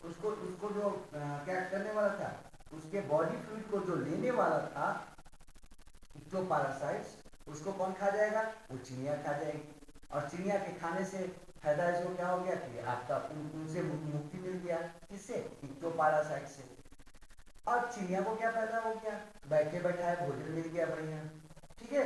उसको उसको जो क्या करने वाला था, उसके बॉडी फ्लूइड को जो लेने वाला था इक्टो पैरासाइट्स, उसको कौन खा जाएगा, वो चिड़िया खा जाएगी। और चिड़िया के खाने से फायदा इसको क्या हो गया कि आपका उनसे मुक्ति मिल गया, किससे, इक्टो पैरासाइट से। और चिड़िया को क्या फायदा हो गया, बैठे बैठाए भोजन मिल गया बढ़िया। ठीक है,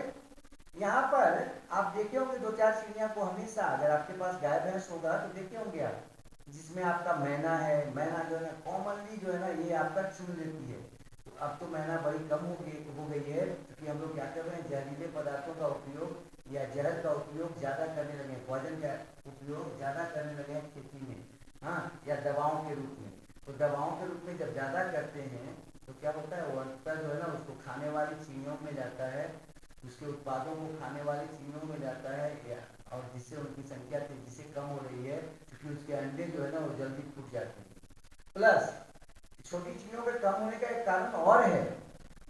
यहाँ पर आप देखे होंगे दो चार चिड़िया को हमेशा, अगर आपके पास गाय भैंस होगा तो देखे होंगे आप, जिसमें आपका मैना है। मैना जो है ना कॉमनली जो है ना ये आपका चुन लेती है। तो अब तो मैना बड़ी कम हो गई है क्योंकि हम लोग क्या कर रहे हैं, जहरीले पदार्थों का उपयोग या जहर का उपयोग ज़्यादा करने लगे हैं, पॉइजन का उपयोग ज़्यादा करने लगे हैं खेती में, हाँ, या दवाओं के रूप में। तो दवाओं के रूप में जब ज़्यादा करते हैं तो क्या होता है, वो अंतर जो है ना उसको खाने वाली चिड़ियों में जाता है, उसके उत्पादों को खाने वाली चिड़ियों में जाता है, और जिससे उनकी संख्या तेजी से कम हो रही है क्योंकि उसके अंडे जो है ना वो जल्दी फूट जाते हैं। प्लस छोटी चिड़ियों के कम होने का एक कारण और है,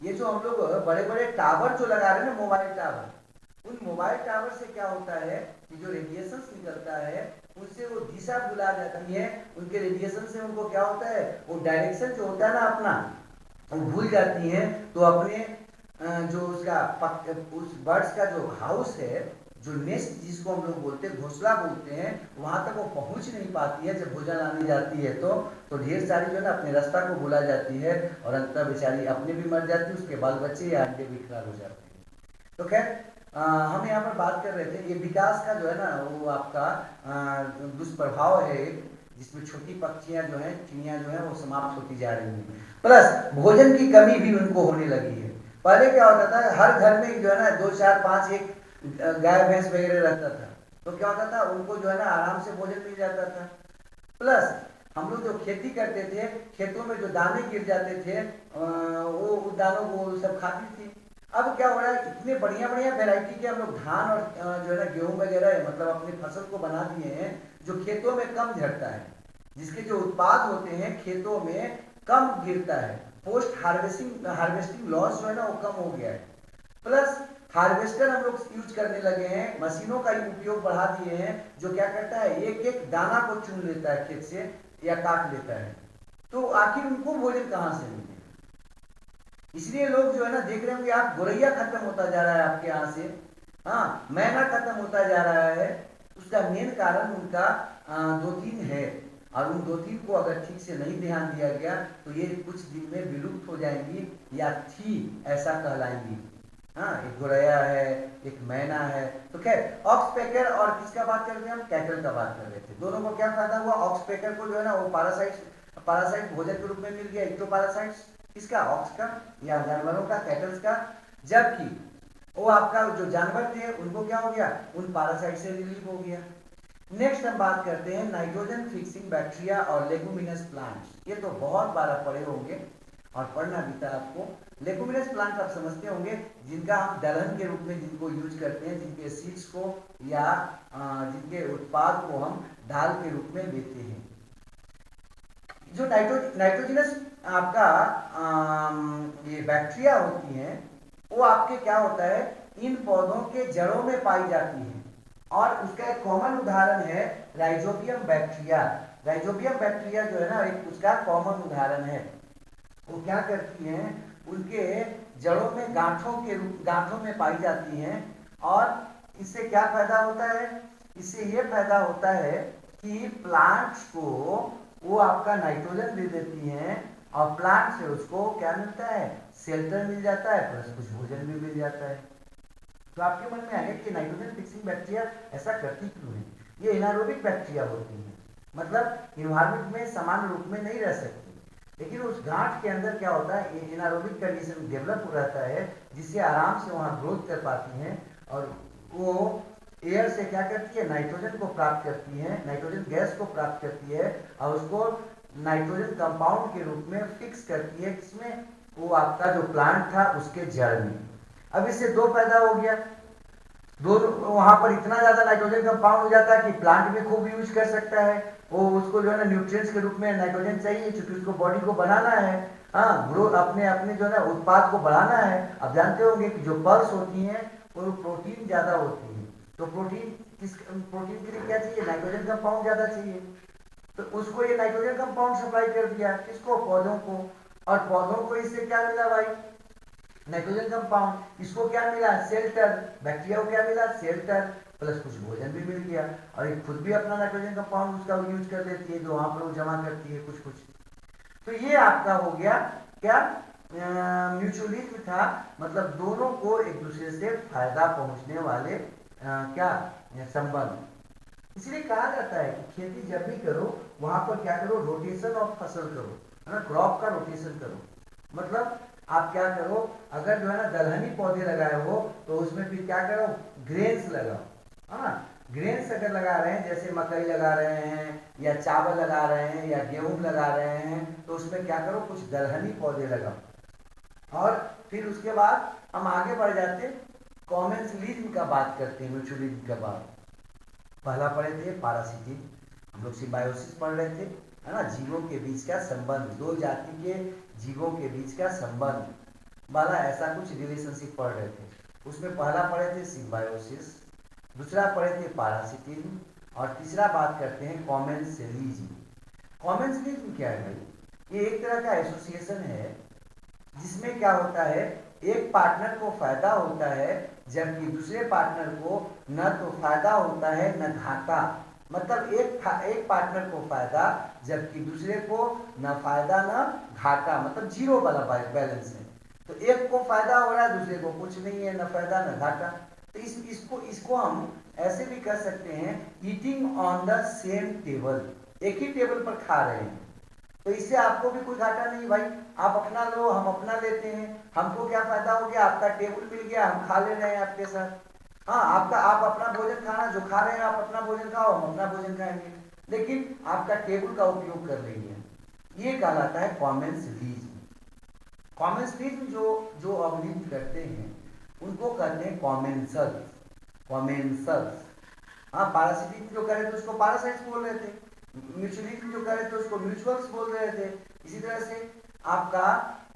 ये जो हम लोग बड़े बड़े टावर जो लगा रहे हैं ना, मोबाइल टावर, उन मोबाइल टावर से क्या होता है कि जो रेडिएशन निकलता है उससे वो दिशा भुला जाती है। उनके रेडिएशन से उनको क्या होता है, वो डायरेक्शन जो होता है ना अपना वो भूल जाती है। तो अपने जो उसका उस बर्ड्स का जो हाउस है, जो नेस्ट जिसको हम लोग बोलते हैं, घोंसला बोलते हैं, वहां तक वो पहुंच नहीं पाती है। जब भोजन आने जाती है तो ढेर सारी जो है ना अपने रास्ता को भुला जाती है, और अंततः बेचारी अपने भी मर जाती है, उसके बाल बच्चे या अंडे भी खराब हो जाते हैं। तो खैर हम यहाँ पर बात कर रहे थे, ये विकास का जो है ना वो आपका दुष्प्रभाव है जिसमें छोटी पक्षियां जो हैं, चिड़ियां जो हैं वो समाप्त होती जा रही हैं। प्लस भोजन की कमी भी उनको होने लगी है। पहले क्या होता था, हर घर में जो है ना 2 4 5 एक गाय भैंस वगैरह रहता था, तो क्या होता था उनको जो है ना आराम से भोजन मिल जाता था। प्लस हम लोग जो खेती करते थे, खेतों में जो दाने गिर जाते थे वो दानों को सब खाती थी। अब क्या हो रहा है, इतने बढ़िया बढ़िया वैरायटी के हम लोग धान और जो है ना गेहूं वगैरह मतलब अपनी फसल को बना दिए हैं जो खेतों में कम झड़ता है, जिसके जो उत्पाद होते हैं खेतों में कम गिरता है। पोस्ट हार्वेस्टिंग लॉस जो है ना वो कम हो गया है। प्लस हार्वेस्टर हम लोग यूज करने लगे हैं, मशीनों का उपयोग बढ़ा दिए हैं, जो क्या करता है एक एक दाना को चुन लेता है खेत से या काट लेता है। तो आखिर उनको भोजन कहाँ से मिले? इसलिए लोग जो है ना देख रहे होंगे आप, गोरैया खत्म होता जा रहा है आपके यहाँ से, हाँ मैना खत्म होता जा रहा है। उसका मेन कारण उनका दो तीन है, और उन दो तीन को अगर ठीक से नहीं ध्यान दिया गया तो ये कुछ दिन में विलुप्त हो जाएंगी या थी ऐसा कहलाएंगी। हाँ, एक गोरैया है, एक मैना है। तो खैर ऑक्स पैकर और किसका बात कर रहे थे हम, कैटल का बात कर रहे थे। दोनों को क्या फायदा हुआ, ऑक्स पैकर को जो है ना वो पारासाइट भोजन के रूप में मिल गया, इक्टो पैरासाइट्स किसका, ऑक्स का या जानवरों का, कैटल्स का। जबकि वो आपका जो जानवर थे उनको क्या हो गया, उन पैरासाइट से रिलीव हो गया। नेक्स्ट हम बात करते हैं नाइट्रोजन फिक्सिंग बैक्टीरिया और लेगुमिनस प्लांट्स। ये तो बहुत बार आप पढ़े होंगे और पढ़ना भी था आपको। लेगुमिनस प्लांट्स आप समझते होंगे, जिनका हम दलहन के रूप में जिनको यूज करते हैं, जिनके सीड्स को या जिनके उत्पाद को हम दाल के रूप में लेते हैं। जो नाइट्रोजनस आपका ये बैक्टीरिया होती हैं, वो आपके क्या होता है, इन पौधों के जड़ों में पाई जाती हैं। और उसका एक कॉमन उदाहरण है राइजोबियम बैक्टीरिया। राइजोबियम बैक्टीरिया जो है ना एक उसका कॉमन उदाहरण है। वो क्या करती हैं, उनके जड़ों में गांठों में पाई जाती हैं। और इससे क्या फायदा होता है, इससे ये फायदा होता है कि प्लांट्स को वो आपका नाइट्रोजन दे देती हैं और प्लांट से उसको क्या मिलता है, शेल्टर मिल जाता है, प्लस कुछ भोजन भी मिल जाता है। तो आपके मन में आएगा कि नाइट्रोजन फिक्सिंग बैक्टीरिया ऐसा करती क्यों है। ये एनारोबिक बैक्टीरिया होती है, मतलब इन्वायरमेंट में समान रूप में नहीं रह सकती, लेकिन उस गांठ के अंदर क्या होता है, एनारोबिक कंडीशन डेवलप हो रहता है, जिससे आराम से वहाँ ग्रोथ कर पाती हैं। और वो एयर से क्या करती है, नाइट्रोजन को प्राप्त करती है, नाइट्रोजन गैस को प्राप्त करती है और उसको नाइट्रोजन कंपाउंड के रूप में फिक्स करती है, किसमें, वो आपका जो प्लांट था उसके जड़ में। अब इससे दो फायदा हो गया, दोनों वहां पर इतना ज्यादा नाइट्रोजन कंपाउंड हो जाता है कि प्लांट भी खूब यूज कर सकता है। वो उसको जो है ना न्यूट्रिएंट्स के रूप में नाइट्रोजन चाहिए, क्योंकि उसको बॉडी को बनाना है, हाँ ग्रोथ अपने अपने जो है ना उत्पाद को बढ़ाना है। अब जानते होंगे कि जो पल्स होती हैं वो प्रोटीन ज्यादा होती है, तो प्रोटीन के लिए क्या चाहिए, नाइट्रोजन कंपाउंड ज्यादा चाहिए। तो उसको ये नाइट्रोजन कंपाउंड सप्लाई कर दिया, किसको, पौधों को। और पौधों को इससे क्या मिला भाई, नाइट्रोजन कंपाउंड। इसको क्या मिला, शेल्टर। बैक्टीरिया को क्या मिला, शेल्टर, प्लस कुछ भोजन भी मिल गया। और ये खुद भी अपना नाइट्रोजन कंपाउंड उसका यूज कर लेती है, जो वहां पर वो जमा करती है कुछ कुछ। तो ये आपका हो गया क्या, म्यूचुअलिज्म था, मतलब दोनों को एक दूसरे से फायदा पहुंचने वाले क्या संबंध। इसलिए कहा जाता है कि खेती जब भी करो वहां पर क्या करो, रोटेशन ऑफ फसल करो, है ना, क्रॉप का रोटेशन करो। मतलब आप क्या करो, अगर जो है ना दलहनी पौधे लगाए हो तो उसमें फिर क्या करो, ग्रेन्स लगाओ, है ना। ग्रेन्स अगर लगा रहे हैं, जैसे मकई लगा रहे हैं या चावल लगा रहे हैं या गेहूं लगा रहे हैं, तो उसमें क्या करो, कुछ दलहनी पौधे लगाओ। और फिर उसके बाद हम आगे बढ़ जाते, कॉमेंसलिज्म का बात करते हैं, म्यूचुअलिज्म का बात। पहला पढ़े थे पैरासिटिज्म, हम लोग सिम्बायोसिस पढ़ रहे थे, है ना, जीवों के बीच का संबंध, दो जाति के जीवों के बीच का संबंध वाला ऐसा कुछ रिलेशनशिप पढ़ रहे थे। उसमें पहला पढ़े थे सिम्बायोसिस, दूसरा पढ़े थे पैरासिटिज्म, और तीसरा बात करते हैं कॉमेंसलिज्म। कॉमेंसलिज्म क्या है भाई, ये एक तरह का एसोसिएशन है जिसमें क्या होता है, एक पार्टनर को फायदा होता है जबकि दूसरे पार्टनर को न तो फायदा होता है न घाटा। मतलब एक पार्टनर को फायदा जबकि दूसरे को न फायदा न घाटा, मतलब जीरो वाला बैलेंस है। तो एक को फायदा हो रहा है, दूसरे को कुछ नहीं है, न फायदा न घाटा। तो इसको हम ऐसे भी कर सकते हैं, eating on the same table, एक ही टेबल पर खा रहे हैं, तो इससे आपको भी कोई घाटा नहीं भाई। आप अपना लो, हम अपना लेते हैं, हमको क्या फायदा हो गया, आपका टेबल मिल गया, हम खा ले रहे हैं आपके साथ। हाँ, आप अपना भोजन खाना जो खा रहे हैं, आप अपना भोजन खाओ, हम अपना भोजन खाएंगे, लेकिन आपका टेबल का उपयोग कर रही है। ये कहलाता है कॉमेंसलिज्म। कॉमेंसलिज्म जो अब लीड करते हैं उनको कहते हैं कॉमेंसल्स। कॉमेंसल्स। हाँ, पैरासिटिक जो करे तो उसको पैरासाइट्स बोल रहे थे, म्यूचुअलिज्म जो करे तो उसको म्यूचुअल्स बोल रहे थे। इसी तरह से आपका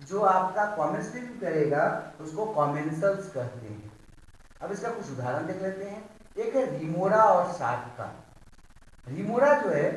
जो आपका कॉमेंसलिज्म करेगा तो उसको कॉमेंसल्स कहते हैं। अब इसका कुछ उदाहरण देख लेते हैं। एक है रिमोरा और शार्क का। रिमोरा जो है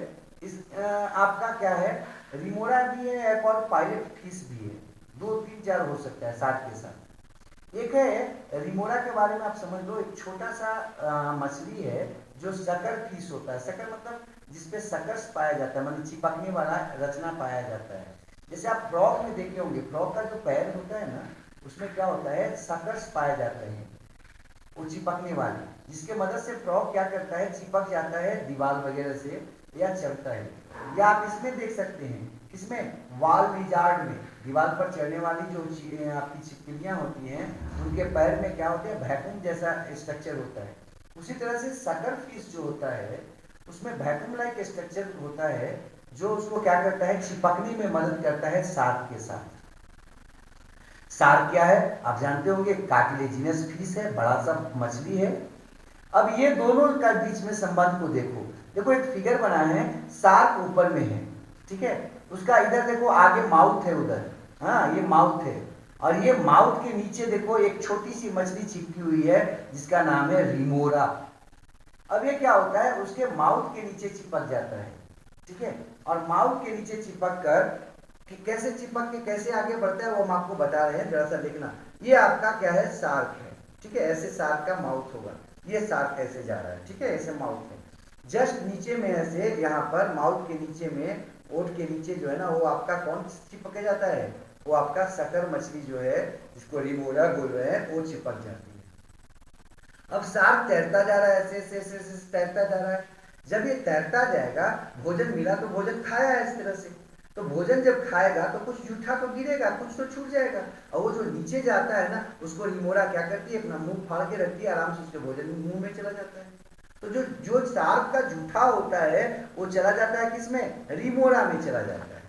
इस आपका क्या है, रिमोरा भी है, एक और पायलट फिश भी है, 2 3 4 हो सकता है शार्क के साथ। एक है रिमोरा के बारे में आप समझ लो, एक छोटा सा मछली है जो सकर फिश होता है। सकर मतलब जिसपे सकर्स पाया जाता है, मतलब चिपकने वाला रचना पाया जाता है। जैसे आप फ्रॉग में देखे होंगे, फ्रॉग का जो पैर होता है ना, उसमें क्या होता है, सकर्स पाए जाते हैं, वो चिपकने वाले, जिसके मदद से फ्रॉग क्या करता है, चिपक जाता है दीवार वगैरह से या चढ़ता है। या आप इसमें देख सकते हैं, किसमें, वाल लिजार्ड में, दीवार पर चढ़ने वाली जो आपकी छिपकलियां होती हैं, उनके पैर में क्या होते हैं, वैक्यूम जैसा स्ट्रक्चर होता है। उसी तरह से सकर फिश जो होता है उसमें वैक्यूम लाइक स्ट्रक्चर होता है, जो उसको क्या करता है, चिपकने में मदद करता है शार्क के साथ। शार्क क्या है आप जानते होंगे, कार्टिलेजिनस फिश है, बड़ा सा मछली है। अब ये दोनों का बीच में संबंध को देखो। देखो एक फिगर बना है, शार्क ऊपर में है, ठीक है, उसका इधर देखो आगे माउथ है उधर, हाँ ये माउथ है, और ये माउथ के नीचे देखो एक छोटी सी मछली चिपकी हुई है जिसका नाम है रिमोरा। अब ये क्या होता है, उसके माउथ के नीचे चिपक जाता है, ठीक है, और माउथ के नीचे चिपक कर कि कैसे चिपक के कैसे आगे बढ़ता है वो हम आपको बता रहे हैं, जरा सा देखना। ये आपका क्या है, शार्क है, ठीक है, ऐसे शार्क का माउथ होगा, ये शार्क ऐसे जा रहा है, ठीक है, ऐसे माउथ है, जस्ट नीचे में ऐसे, यहाँ पर माउथ के नीचे में, ओठ के नीचे जो है ना, वो आपका कौन चिपक जाता है, वो आपका सकर मछली जो है, जिसको रिमोरा बोल रहे हैं, वो चिपक जाती है। अब शार्क तैरता जा रहा है, ऐसे ऐसे ऐसे ऐसे तैरता जा रहा है। जब ये तैरता जाएगा, भोजन मिला तो भोजन खाया है इस तरह से, तो भोजन जब खाएगा तो कुछ जूठा तो गिरेगा, कुछ तो छूट जाएगा, और वो जो नीचे जाता है ना, उसको रिमोरा क्या करती है, अपना मुंह फाड़ के रखती है, आराम से उसके भोजन मुंह में चला जाता है। तो जो जो शार्क का जूठा होता है वो चला जाता है किसमें, रिमोरा में चला जाता है।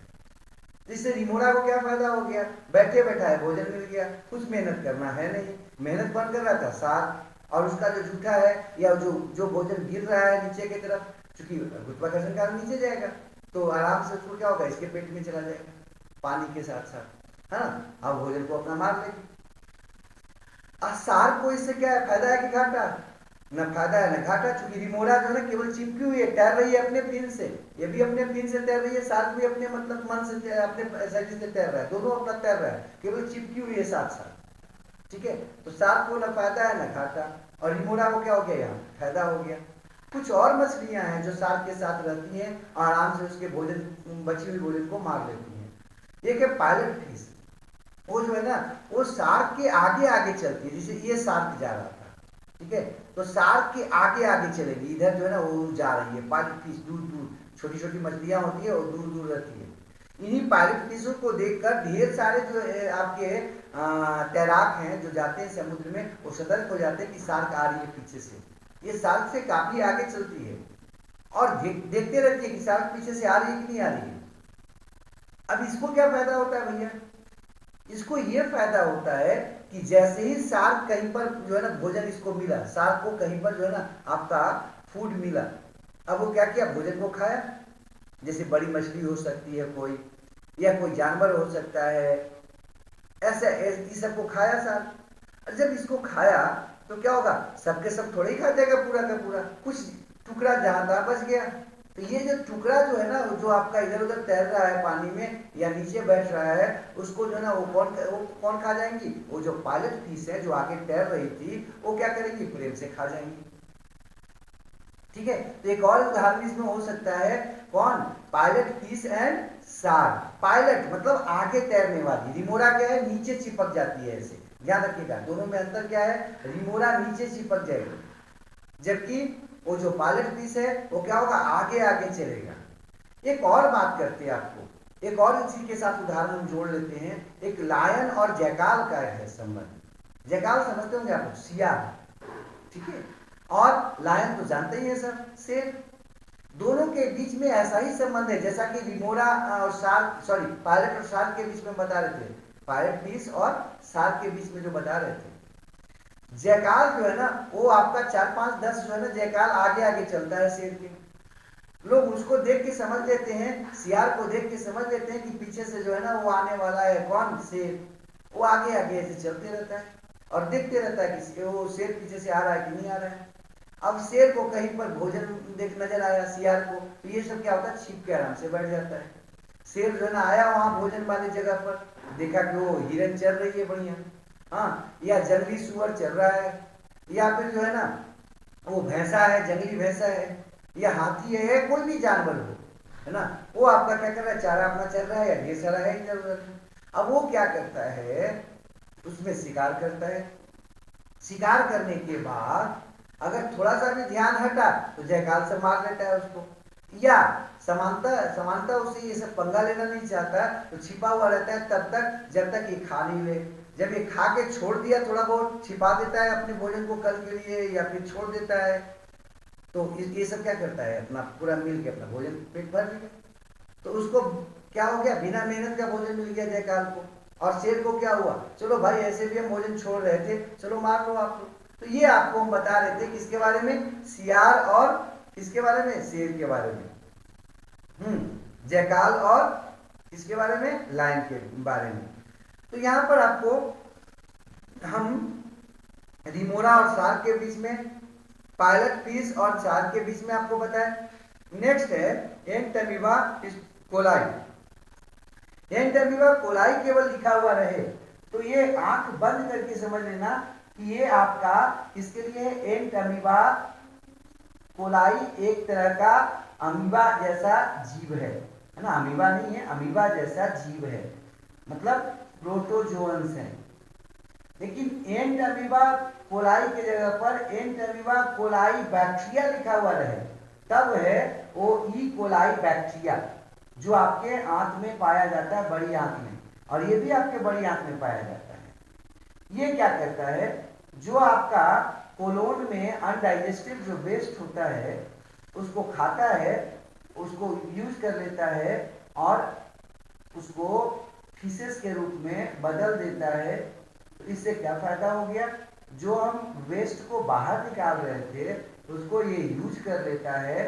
इससे रिमोरा को क्या फायदा हो गया, बैठे बैठा है भोजन मिल गया, कुछ मेहनत करना है नहीं, मेहनत कौन कर रहा था, शार्क, और उसका जो जूठा है या जो जो भोजन गिर रहा है नीचे की तरफ, चूंकि गुरुत्वाकर्षण कारण नीचे जाएगा, तो आराम से उसको क्या होगा, इसके पेट में चला जाएगा पानी के साथ साथ, है ना, अब भोजन को अपना मार लेगी। अब शार्क को इससे क्या है, फायदा है कि घाटा, न फायदा है न घाटा, चूंकि रिमोरा जो है केवल चिपकी हुई है, तैर रही है अपने फिन से, ये भी अपने फिन से तैर रही है, शार्क भी अपने मतलब मन से अपने शरीर से तैर रहा है, दोनों अपना तैर रहा है, केवल चिपकी हुई है साथ साथ, ठीक है। तो शार्क को न फायदा है न घाटा, और रिमोरा को क्या हो गया, यहाँ फायदा हो गया। कुछ और मछलियां हैं जो शार्क के साथ रहती हैं और आराम से उसके भोजन, बची हुई भोजन को मार लेती हैं। एक है पायलट फिश, वो जो है ना, वो शार्क के आगे आगे चलती है, जैसे ये शार्क जा रहा था, ठीक है, तो शार्क के आगे आगे चलेगी, इधर जो है ना वो जा रही है, पायलट फिश दूर दूर, छोटी छोटी मछलियां होती है और दूर दूर रहती है। इन्हीं पायलट फिशों को देखकर ढेर सारे जो आपके तैराक हैं जो जाते हैं समुद्र में, वो सतर्क हो जाते हैं कि शार्क आ रही है पीछे से, ये शार्क से काफी आगे चलती है, और देखते रहती है कि शार्क पीछे से आ रही है कि नहीं आ रही है। अब इसको क्या फायदा होता है भैया, इसको ये फायदा होता है कि जैसे ही शार्क कहीं पर जो है ना भोजन इसको मिला, शार्क को कहीं पर जो है ना आपका फूड मिला, अब वो क्या किया, भोजन को खाया, जैसे बड़ी मछली हो सकती है कोई, या कोई जानवर हो सकता है, ऐसा इस सबको खाया शार्क। जब इसको खाया तो क्या होगा, सबके सब थोड़े ही खा जाएगा पूरा का पूरा, कुछ टुकड़ा जहां तहां बच गया। तो ये जो टुकड़ा जो है ना, जो आपका इधर उधर तैर रहा है पानी में या नीचे बैठ रहा है, उसको जो है ना वो कौन खा जाएंगी, वो जो पायलट फिश है जो आगे तैर रही थी, वो क्या करेंगी, प्रेम से खा जाएंगी, ठीक है। तो एक और उदाहरण इसमें हो सकता है, कौन, pilot fish and shark. Pilot मतलब आगे तैरने वाली, रिमोरा क्या है, नीचे चिपक जाती है ऐसे, ध्यान रखिएगा दोनों में अंतर क्या है, रिमोरा नीचे चिपक जाएगी, जबकि वो जो पायलट फिश है वो क्या होगा, आगे आगे चलेगा। एक और बात करते हैं आपको, एक और इसी के साथ उदाहरण हम जोड़ लेते हैं, एक लायन और जैकाल का है संबंध। जैकाल समझते होंगे आप, सियार, ठीक है, और लायन तो जानते ही है सर, शेर। दोनों के बीच में ऐसा ही संबंध है जैसा कि रिमोरा और शार्क, सॉरी पायलट और शार्क के बीच में बता रहे थे, पायलट फिश और शार्क के बीच में जो बता रहे थे। जयकाल जो है ना वो आपका 4-5-10 जो है ना जयकाल आगे आगे चलता है शेर के। लोग उसको देख के समझ लेते हैं, सियार को देख के समझ लेते हैं कि पीछे से जो है ना वो आने वाला है कौन, शेर। वो आगे आगे ऐसे चलते रहता है और देखते रहता है कि वो शेर पीछे से आ रहा है कि नहीं आ रहा है। अब शेर को कहीं पर भोजन देख नजर आया सियार को, तो ये सब क्या होता है, छिप के आराम से बैठ जाता है। शेर जो है ना आया वहां भोजन वाली जगह पर, देखा कि वो हिरन चल रही है बढ़िया, हाँ, या जंगली सुअर चल रहा है, या फिर जो है ना वो भैंसा है, जंगली भैंसा है, या हाथी है, कोई भी जानवर हो, है ना, वो आपका क्या कर रहा है, चारा अपना चल रहा है या ढेर सारा है इधर उधर। अब वो क्या करता है, उसमें शिकार करता है। शिकार करने के बाद अगर थोड़ा सा भी ध्यान हटा तो जयकाल से मार लेता है उसको, या समानता समानता उसे ये सब पंगा लेना नहीं चाहता तो छिपा हुआ रहता है तब तक जब तक ये खा नहीं ले। जब ये खा के छोड़ दिया, थोड़ा बहुत छिपा देता है अपने भोजन को कल के लिए या फिर छोड़ देता है, तो ये सब क्या करता है, अपना पूरा मिल के अपना भोजन पेट भर लिया। तो उसको क्या हो गया, बिना मेहनत का भोजन मिल गया जयकाल को। और शेर को क्या हुआ, चलो भाई ऐसे भी हम भोजन छोड़ रहे थे, चलो मार लो आप लोग। तो ये आपको हम बता रहे थे किसके बारे में, सियार और किसके बारे में, शेर के बारे में। जयकाल और किसके बारे में, लायन के बारे में। तो यहां पर आपको हम रिमोरा और शार्क के बीच में, पायलट फिश और शार्क के बीच में आपको बताएं। नेक्स्ट है एंटमीबा कोलाई। एंटमीबा कोलाई केवल लिखा हुआ रहे तो ये आंख बंद करके समझ लेना कि ये आपका किसके लिए है, एंटमीबा कोलाई एक तरह का अमीबा जैसा जीव है ना, अमीबा नहीं है, अमीबा जैसा जीव है, मतलब प्रोटोजोअन्स है। लेकिन एंट अमीबा कोलाई के जगह पर एंट अमीबा कोलाई बैक्टीरिया लिखा हुआ रहे तब है वो ई कोलाई बैक्टीरिया, जो आपके आंत में पाया जाता है, बड़ी आंत में, और ये भी आपके बड़ी आंत में पाया जाता है। ये क्या करता है, जो आपका कोलोन में अनडाइजेस्टेड जो वेस्ट होता है उसको खाता है, उसको यूज कर लेता है और उसको फीसेस के रूप में बदल देता है। तो इससे क्या फायदा हो गया, जो हम वेस्ट को बाहर निकाल रहे थे उसको ये यूज कर लेता है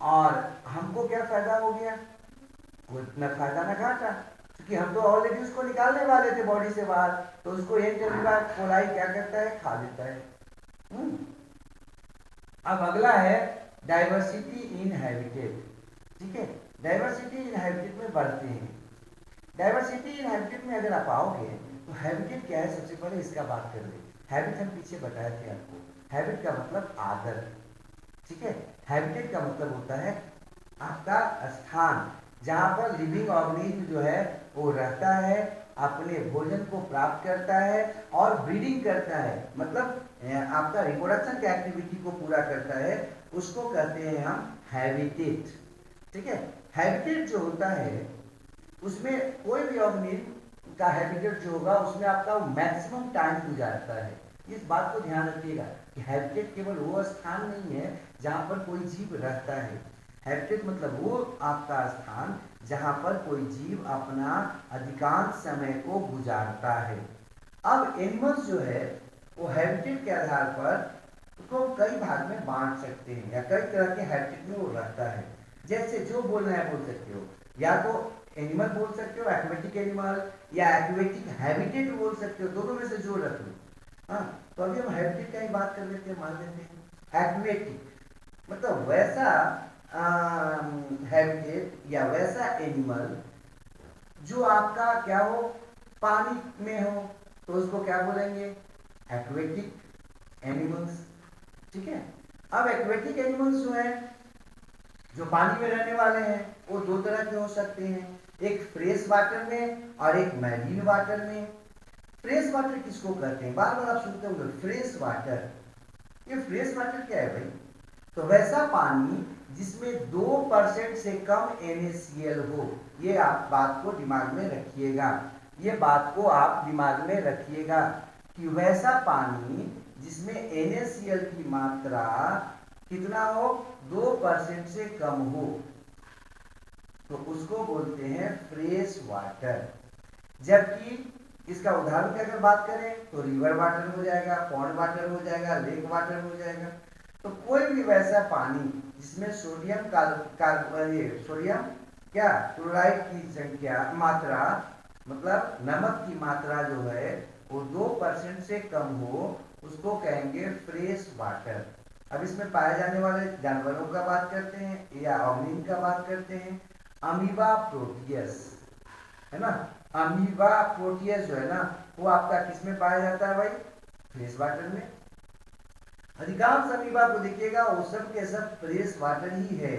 और हमको क्या फायदा हो गया, वो इतना फायदा ना घाटा, क्योंकि हम तो ऑलरेडी उसको निकालने वाले थे बॉडी से बाहर, तो उसको एंटमीबा कोलाई क्या करता है, खा लेता है। अब अगला है डाइवर्सिटी इन हैबिटेट। ठीक है, डाइवर्सिटी इन हैबिटेट में बढ़ते हैं। डाइवर्सिटी इन हैबिटेट में अगर आप आओगे तो हैबिटेट क्या है, सबसे पहले इसका बात कर ले। हैबिट हम पीछे बताए थे आपको, हैबिट का मतलब आदत। ठीक है, हैबिटेट का मतलब होता है आपका स्थान जहां पर लिविंग ऑर्गेनिज्म जो है वो रहता है, अपने भोजन को प्राप्त करता है और ब्रीडिंग करता है, मतलब आपका रिप्रोडक्शन की एक्टिविटी को पूरा करता है, उसको कहते हैं हम हैबिटेट। ठीक है, हैबिटेट जो होता है उसमें कोई भी ऑर्गेनिज्म का हैबिटेट जो होगा उसमें आपका मैक्सिमम टाइम गुजारता है। इस बात को ध्यान रखिएगा कि हैबिटेट केवल वो स्थान नहीं है जहां पर कोई जीव रहता है। हैबिटेट मतलब वो आपका स्थान जहां पर कोई जीव अपना अधिकांश समय को गुजारता है। अब एनिमल्स जो है वो हैबिटेट के आधार पर उसको कई भाग में बांट सकते हैं या कई तरह के हैबिटेट में वो रहता है। जैसे जो बोलना है बोल सकते हो, या तो एनिमल बोल सकते हो, एक्वेटिक एनिमल, या एक्वेटिक हैबिटेट बोल सकते हो, दोनों में से जो रख लो। हाँ, तो अभी हम हैबिटेट का ही बात कर लेते हैं, मान लेते हैं एक्वेटिक मतलब वैसा हैबिटेट या वैसा एनिमल जो आपका क्या हो, पानी में हो, तो उसको क्या बोलेंगे, एक्वेटिक एनिमल्स। ठीक है, अब एक्वेटिक एनिमल्स जो है जो पानी में रहने वाले हैं वो दो तरह के हो सकते हैं, एक फ्रेश वाटर में और एक मैरीन वाटर में। फ्रेश वाटर किसको कहते हैं, बार बार आप सुनते होंगे फ्रेश वाटर। ये फ्रेश वाटर क्या है भाई, तो वैसा पानी जिसमें 2% से कम NaCl हो। ये आप बात को दिमाग में रखिएगा, ये बात को आप दिमाग में रखिएगा कि वैसा पानी जिसमें NaCl की मात्रा कितना हो, 2% से कम हो, तो उसको बोलते हैं फ्रेश वाटर। जबकि इसका उदाहरण की अगर बात करें तो रिवर वाटर हो जाएगा, पॉन्ड वाटर हो जाएगा, लेक वाटर हो जाएगा। तो कोई भी वैसा पानी जिसमें सोडियम सोडियम क्या क्लोराइड की संख्या मात्रा मतलब नमक की मात्रा जो है वो 2% से कम हो, उसको कहेंगे फ्रेश वाटर। अब इसमें पाए जाने वाले जानवरों का बात करते हैं या ऑर्गेनिज्म का बात करते हैं। अमीबा प्रोटियस है ना, अमीबा प्रोटियस जो है ना वो आपका किस में पाया जाता है भाई? फ्रेश वाटर में। अधिकांश अमीबा को देखिएगा वो सब के सब फ्रेश वाटर ही है।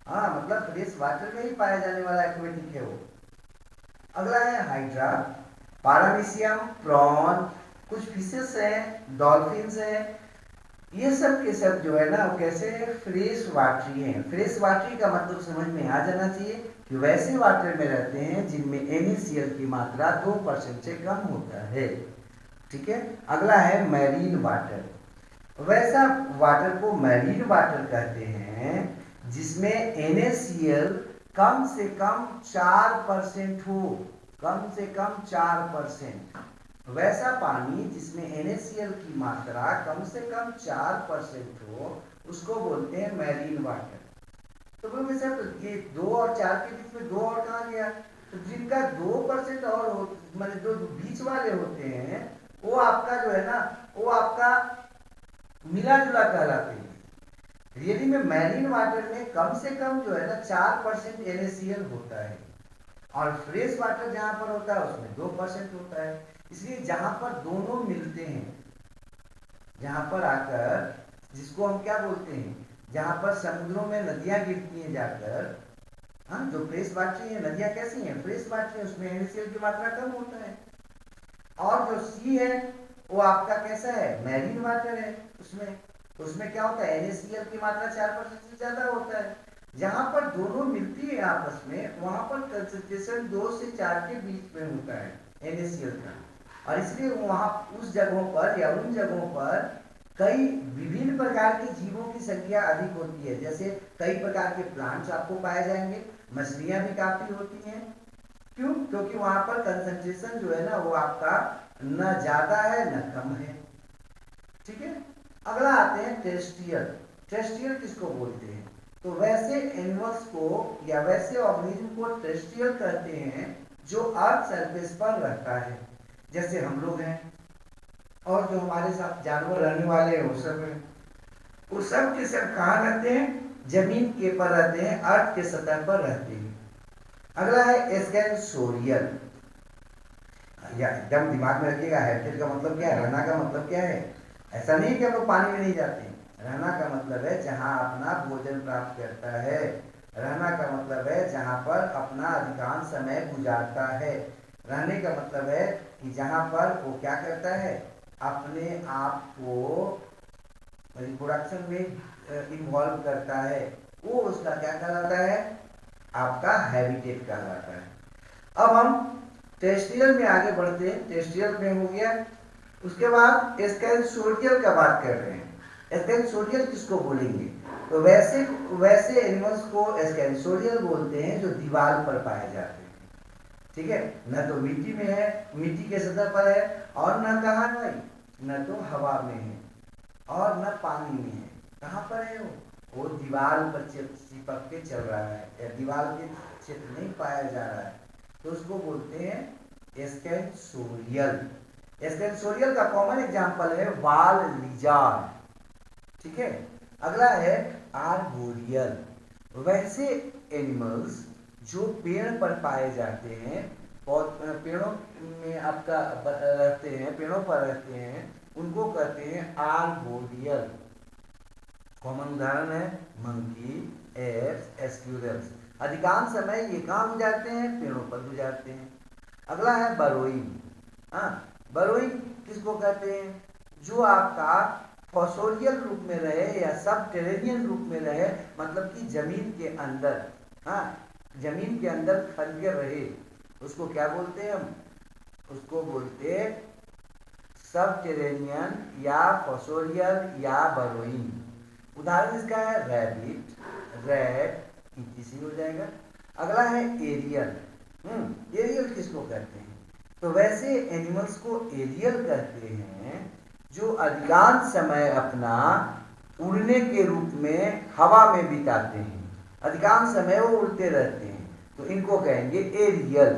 हाँ, मतलब फ्रेश वाटर में ही पाया जाने वाला एक्वेटिक है वो। अगला है हाइड्रा, पारामीशियम, प्रॉन, कुछ फिशेस हैं, डॉल्फिन्स हैं, ये सब के सब जो है ना वो कैसे है? फ्रेश वाटरी हैं। फ्रेश वाटरी का मतलब समझ में आ जाना चाहिए कि वैसे वाटर में रहते हैं जिनमें NaCl की मात्रा 2% से कम होता है। ठीक है। अगला है मैरीन वाटर। वैसा वाटर को मैरीन वाटर कहते हैं जिसमें NaCl कम से कम 4% हो, कम से कम 4%। वैसा पानी जिसमें NaCl की मात्रा कम से कम 4% हो उसको बोलते हैं मैरीन वाटर। तो बोलोगे सर तो ये 2 और 4 के बीच में 2 और कहाँ गया? तो जिनका 2% और हो, मतलब जो बीच वाले होते हैं वो आपका जो है ना वो आपका मिला जुला कहलाते हैं। यदि में मैरीन वाटर में कम से कम जो है ना 4% NaCl होता है और फ्रेश वाटर जहां पर होता है उसमें 2% होता है। इसलिए जहां पर दोनों मिलते हैं, जहां पर आकर, जिसको हम क्या बोलते हैं, जहां पर समुद्रों में नदियां गिरती हैं जाकर, हाँ, जो फ्रेश वाटर है, नदियां कैसी हैं? फ्रेश वाटर है, उसमें NaCl की मात्रा कम होता है। और जो सी है वो आपका कैसा है? मैरीन वाटर है। उसमें क्या होता है? NaCl की मात्रा 4% से ज्यादा होता है। जहां पर दोनों मिलती है आपस में वहां पर कंसंट्रेशन 2 से 4 के बीच में होता है NaCl का। और इसलिए वहां उस जगहों पर या उन जगहों पर कई विभिन्न प्रकार के जीवों की संख्या अधिक होती है। जैसे कई प्रकार के प्लांट्स आपको पाए जाएंगे, मछलियां भी काफी होती हैं। क्यों? क्योंकि वहां पर कंसंट्रेशन जो है ना वो आपका न ज्यादा है न कम है। ठीक है। अगला आते हैं टेरेस्ट्रियल। टेरेस्ट्रियल किसको बोलते हैं? तो वैसे एनिमल्स को या वैसे ऑर्गेनिज्म को टेरेस्ट्रियल कहते हैं जो अर्थ सरफेस पर रहता है, जैसे हम लोग हैं और जो हमारे साथ जानवर रहने वाले हैं वो सब हैं। वो सब के सब कहाँ रहते हैं? जमीन के पर रहते हैं, अर्थ के सतह पर रहते हैं। अगला है एस्केंसोरियल। या एकदम दिमाग में रखिएगा, हैबिटेट का मतलब क्या है, रहना का मतलब क्या है। ऐसा नहीं कि हम लोग पानी में नहीं जाते। रहना का मतलब है जहां अपना भोजन प्राप्त करता है। रहना का मतलब है जहां पर अपना अधिकांश समय गुजारता है। रहने का मतलब है कि जहां पर वो क्या करता है, अपने आप को रिप्रोडक्शन में इन्वॉल्व करता है, वो उसका क्या कहलाता है? आपका हैबिटेट कहलाता है। अब हम टेरेस्ट्रियल में आगे बढ़ते हैं। टेरेस्ट्रियल में हो गया, उसके बाद एस्केंसोरियल का बात कर रहे हैं। एस्केंसोरियल किसको बोलेंगे? तो वैसे एनिमल्स को एस्केंसोरियल बोलते हैं जो दीवार पर पाए जाते हैं। ठीक है। न तो मिट्टी में है, मिट्टी के सतह पर है, और न कहाँ है भाई, न तो हवा में है और न पानी में है। कहाँ पर है वो दीवार पर चिपक के चल रहा है या दीवार के क्षेत्र नहीं पाया जा रहा है, तो उसको बोलते हैं एस्केंसोरियल। एस्केंसोरियल का कॉमन एग्जांपल है वाल लिजार्ड। ठीक है। अगला है आर्बोरियल। वैसे एनिमल्स जो पेड़ पर पाए जाते हैं और पेड़ों में आपका रहते हैं, पेड़ों पर रहते हैं, उनको कहते हैं आर्बोरियल। कॉमन उदाहरण है मंकी, एप्स, एस्क्यूरल्स। अधिकांश समय ये कहाँ गुजारते हैं? पेड़ों पर गुजारते हैं। अगला है बरोइंग। हाँ, बरोइंग किसको कहते हैं? जो आपका फॉसोरियल रूप में रहे या सब टेरेनियन रूप में रहे, मतलब कि जमीन के अंदर, हाँ, जमीन के अंदर फैल के रहे, उसको क्या बोलते हैं हम? उसको बोलते हैं सब टेरेनियन या फॉसोरियल या बरोइंग। उदाहरण इसका है रैबिट, रैट, इसी हो जाएगा। अगला है एरियल। एरियल किसको कहते हैं? तो वैसे एनिमल्स को एरियल कहते हैं जो अधिकांश समय अपना उड़ने के रूप में हवा में बिताते हैं, अधिकांश समय वो उड़ते रहते हैं, तो इनको कहेंगे एरियल।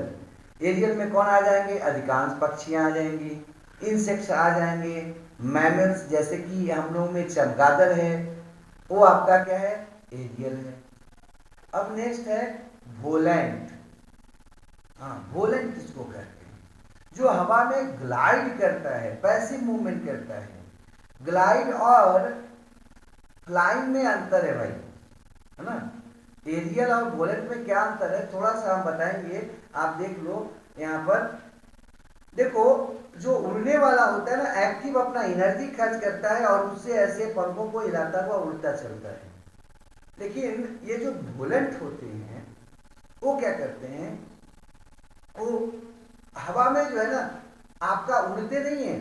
एरियल में कौन आ जाएंगे? अधिकांश पक्षियां आ जाएंगी, इंसेक्ट्स आ जाएंगे, मैमल्स जैसे कि हम लोग में चमगादड़ है, वो आपका क्या है? एरियल है। अब नेक्स्ट है वोलेंट। हाँ, वोलेंट किसको कहते हैं? जो हवा में ग्लाइड करता है, पैसिव मूवमेंट करता है। ग्लाइड और फ्लाइंग में अंतर है भाई, है ना? एरियल और वोलेंट में क्या अंतर है थोड़ा सा हम बताएंगे, आप देख लो यहाँ पर। देखो, जो उड़ने वाला होता है ना, एक्टिव अपना एनर्जी खर्च करता है और उससे ऐसे पंखों को हिलाता हुआ उड़ता चलता है। लेकिन ये जो वोलेंट होते हैं वो क्या करते हैं? वो हवा में जो है ना आपका उड़ते नहीं है,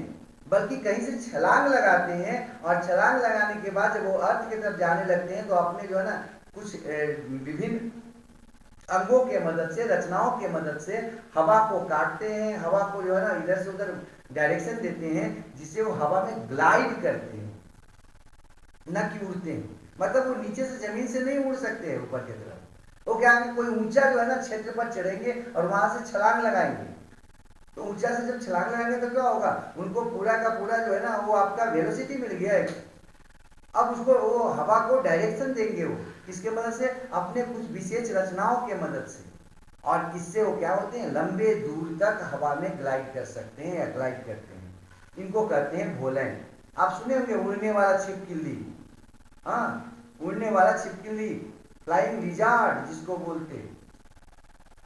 बल्कि कहीं से छलांग लगाते हैं, और छलांग लगाने के बाद जब वो अर्थ की तरफ जाने लगते हैं तो अपने जो है ना कुछ विभिन्न अंगों के मदद से, रचनाओं के मदद से हवा को काटते हैं, हवा को जो है ना इधर से उधर डायरेक्शन देते हैं, जिससे वो हवा में ग्लाइड करते हैं, न कि उड़ते हैं। मतलब वो नीचे से जमीन से नहीं उड़ सकते हैं ऊपर की तरफ। वो क्या है, कोई ऊंचा जो है ना क्षेत्र पर चढ़ेंगे और वहां से छलांग लगाएंगे, तो ऊंचा से जब छलांग लगाएंगे तो क्या होगा? उनको पूरा का पूरा जो है ना वो आपका वेलोसिटी मिल गया है। अब उसको वो हवा को डायरेक्शन देंगे, वो किसके मदद से? अपने कुछ विशेष रचनाओं के मदद से, और इससे वो क्या होते हैं? लंबे दूर तक हवा में ग्लाइड कर सकते हैं या ग्लाइड करते हैं। इनको कहते हैं वोलेंट। आप सुने होंगे उड़ने वाला छिपकली, हाँ, उड़ने वाला छिपकली, फ्लाइंग लिजार्ड जिसको बोलते हैं,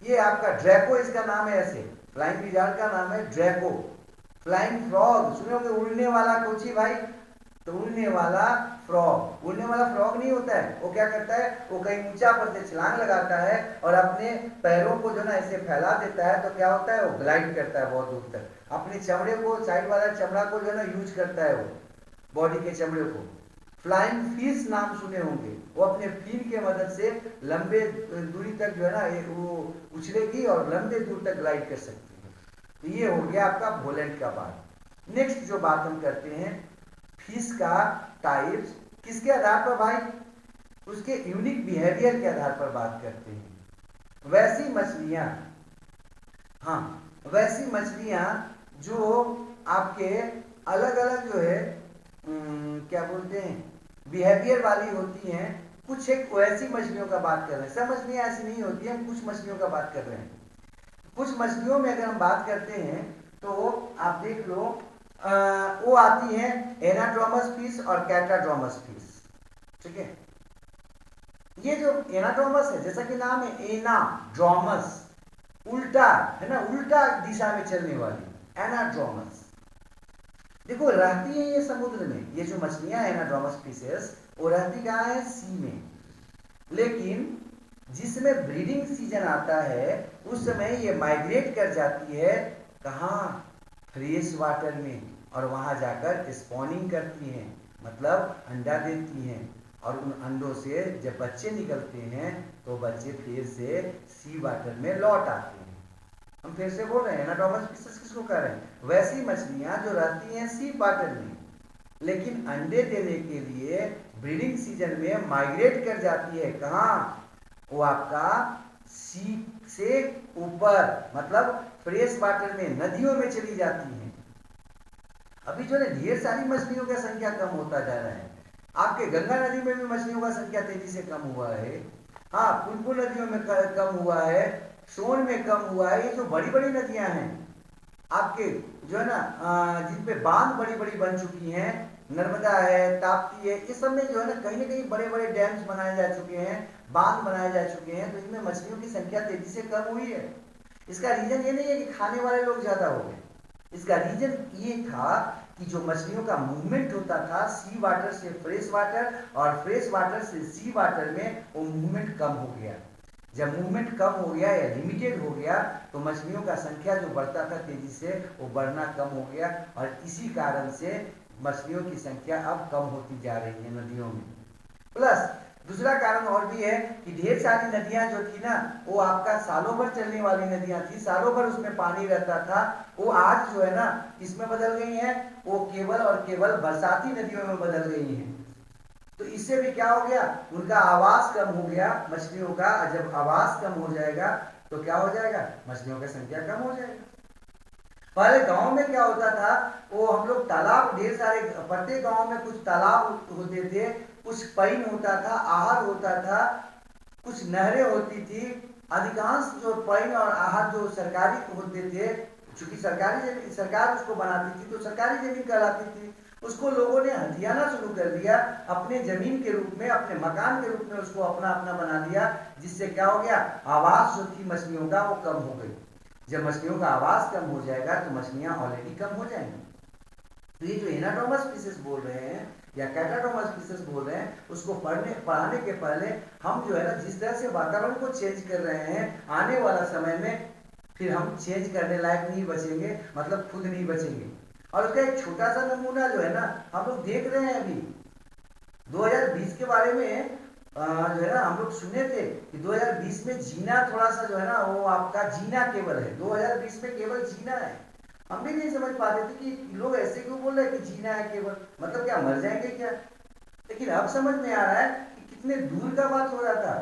ये आपका ड्रैको इसका नाम है। ऐसे फ्लाइंग लिजार्ड का नाम है ड्रैको। फ्लाइंग फ्रॉग सुने होंगे, उड़ने वाला कोची भाई, तो उड़ने वाला फ्रॉग। उड़ने वाला फ्रॉग नहीं होता है, वो क्या करता है? वो कहीं ऊंचा पर से छलांग लगाता है और अपने पैरों को जो ना ऐसे फैला देता है, तो क्या होता है? वो ग्लाइड करता है बहुत दूर तक। अपने चमड़े को, साइड वाला चमड़ा को जो है ना यूज करता है, वो बॉडी के चमड़े को। फ्लाइंग फिश नाम सुने होंगे, वो अपने फिन के मदद से लंबे दूरी तक जो है ना वो उछलेगी और लंबे दूर तक ग्लाइड कर सकती है। तो ये हो गया आपका वोलेंट का बात। नेक्स्ट जो बात हम करते हैं फिश का टाइप्स, किसके आधार पर भाई? उसके यूनिक बिहेवियर के आधार पर बात करते हैं। वैसी मछलियां, हाँ, वैसी मछलियां जो आपके अलग अलग जो है क्या बोलते हैं बिहेवियर वाली होती हैं। कुछ एक वैसी मछलियों का बात कर रहे हैं, सब मछलियां ऐसी नहीं होती हैं, हम कुछ मछलियों का बात कर रहे हैं। कुछ मछलियों में अगर हम बात करते हैं तो आप देख लो, वो आती हैं एनाड्रोमस फिश और कैटाड्रोमस फिश, ठीक है? ये जो एनाड्रोमस है, जैसा कि नाम है एनाड्रोमस, उल्टा है ना, उल्टा दिशा में चलने वाली एनाड्रोमस। देखो रहती है ये समुद्र में, ये जो मछलियां एनाड्रोमस फिशेस वो रहती कहाँ है? सी में। लेकिन जिसमें ब्रीडिंग सीजन आता है उस समय ये माइग्रेट कर जाती है, कहाँ? फ्रेश वाटर में, और वहां जाकर स्पॉनिंग करती हैं, मतलब अंडा देती हैं, और उन अंडों से जब बच्चे निकलते हैं तो बच्चे फिर से सी वाटर में लौट आते हैं। हम फिर से बोल रहे हैं एनाड्रोमस फिशेस किसको कह रहे हैं? वैसी मछलियां जो रहती हैं सी वाटर में, लेकिन अंडे देने के लिए ब्रीडिंग सीजन में माइग्रेट कर जाती है, कहाँ? वो आपका सी से ऊपर, मतलब फ्रेश वाटर में, नदियों में चली जाती हैं। अभी जो है ढेर सारी मछलियों का संख्या कम होता जा रहा है। आपके गंगा नदी में भी मछलियों का संख्या तेजी से कम हुआ है, हाँ, पुनपुन नदियों में कम हुआ है, सोन में कम हुआ है। ये जो बड़ी बड़ी नदियां हैं आपके जो है ना जिन पे बांध बड़ी बड़ी बन चुकी हैं, नर्मदा है, ताप्ती है, इस सब में जो है ना कहीं बड़े बड़े डैम्स बनाए जा चुके हैं, बांध बनाए जा चुके हैं, तो इनमें मछलियों की संख्या तेजी से कम हुई है। इसका रीजन ये नहीं है कि खाने वाले लोग ज्यादा हो गए, इसका रीजन ये था कि जो मछलियों का मूवमेंट होता था सी वाटर से फ्रेश वाटर और फ्रेश वाटर से सी वाटर में, वो मूवमेंट कम हो गया। जब मूवमेंट कम हो गया या लिमिटेड हो गया तो मछलियों का संख्या जो बढ़ता था तेजी से, वो बढ़ना कम हो गया, और इसी कारण से मछलियों की संख्या अब कम होती जा रही है नदियों में। प्लस दूसरा कारण और भी है कि ढेर सारी नदियां जो थी ना, वो आपका सालों भर चलने वाली नदियां थी, सालों भर उसमें पानी रहता था, वो आज जो है ना इसमें बदल गई हैं, वो केवल और केवल बरसाती नदियों में बदल गई हैं। तो इससे भी क्या हो गया, उनका आवास कम हो गया मछलियों का। जब आवास कम हो जाएगा तो क्या हो जाएगा, मछलियों की संख्या कम हो जाएगी। पहले गांव में क्या होता था, वो हम लोग तालाब ढेर सारे, प्रत्येक गांव में कुछ तालाब होते थे, कुछ पईन होता था, आहर होता था, कुछ नहरें होती थी। अधिकांश जो पईन और आहर जो सरकारी होते थे, चूंकि सरकारी जमीन सरकार उसको बनाती थी तो सरकारी जमीन कहलाती थी, उसको लोगों ने हथियाना शुरू कर दिया अपने जमीन के रूप में, अपने मकान के रूप में उसको अपना अपना बना दिया। जिससे क्या हो गया, आवास जो थी मछलियों का वो कम हो गई। जब मछलियों का आवास कम हो जाएगा तो मछलियां ऑलरेडी कम हो जाएंगी। तो ये जो एनाटोमस स्पीसीज बोल रहे हैं या कैटाटोमस स्पीसीज बोल रहे हैं, उसको पढ़ाने के पहले हम जो है ना जिस तरह से वातावरण को चेंज कर रहे हैं, आने वाला समय में फिर हम चेंज करने लायक नहीं बचेंगे, मतलब खुद नहीं बचेंगे। और उसका एक छोटा सा नमूना जो है ना हम लोग देख रहे हैं अभी 2020 के बारे में, जो है ना हम लोग सुने थे कि 2020 में जीना थोड़ा सा जो है ना वो आपका जीना केवल है, 2020 में केवल जीना है। हम भी नहीं समझ पाते थे कि लोग ऐसे क्यों बोल रहे हैं कि जीना है केवल, मतलब क्या मर जाएंगे क्या। लेकिन अब समझ में आ रहा है कि कितने दूर का बात हो रहा था।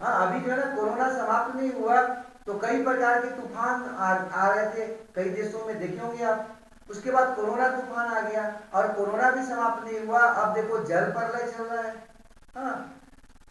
हाँ, अभी जो है ना कोरोना समाप्त नहीं हुआ तो कई प्रकार के तूफान आ रहे थे, कई देशों में देखे होंगे आप। उसके बाद कोरोना तूफान आ गया और कोरोना भी समाप्त नहीं हुआ, अब देखो जल प्रलय चल रहा है। हाँ,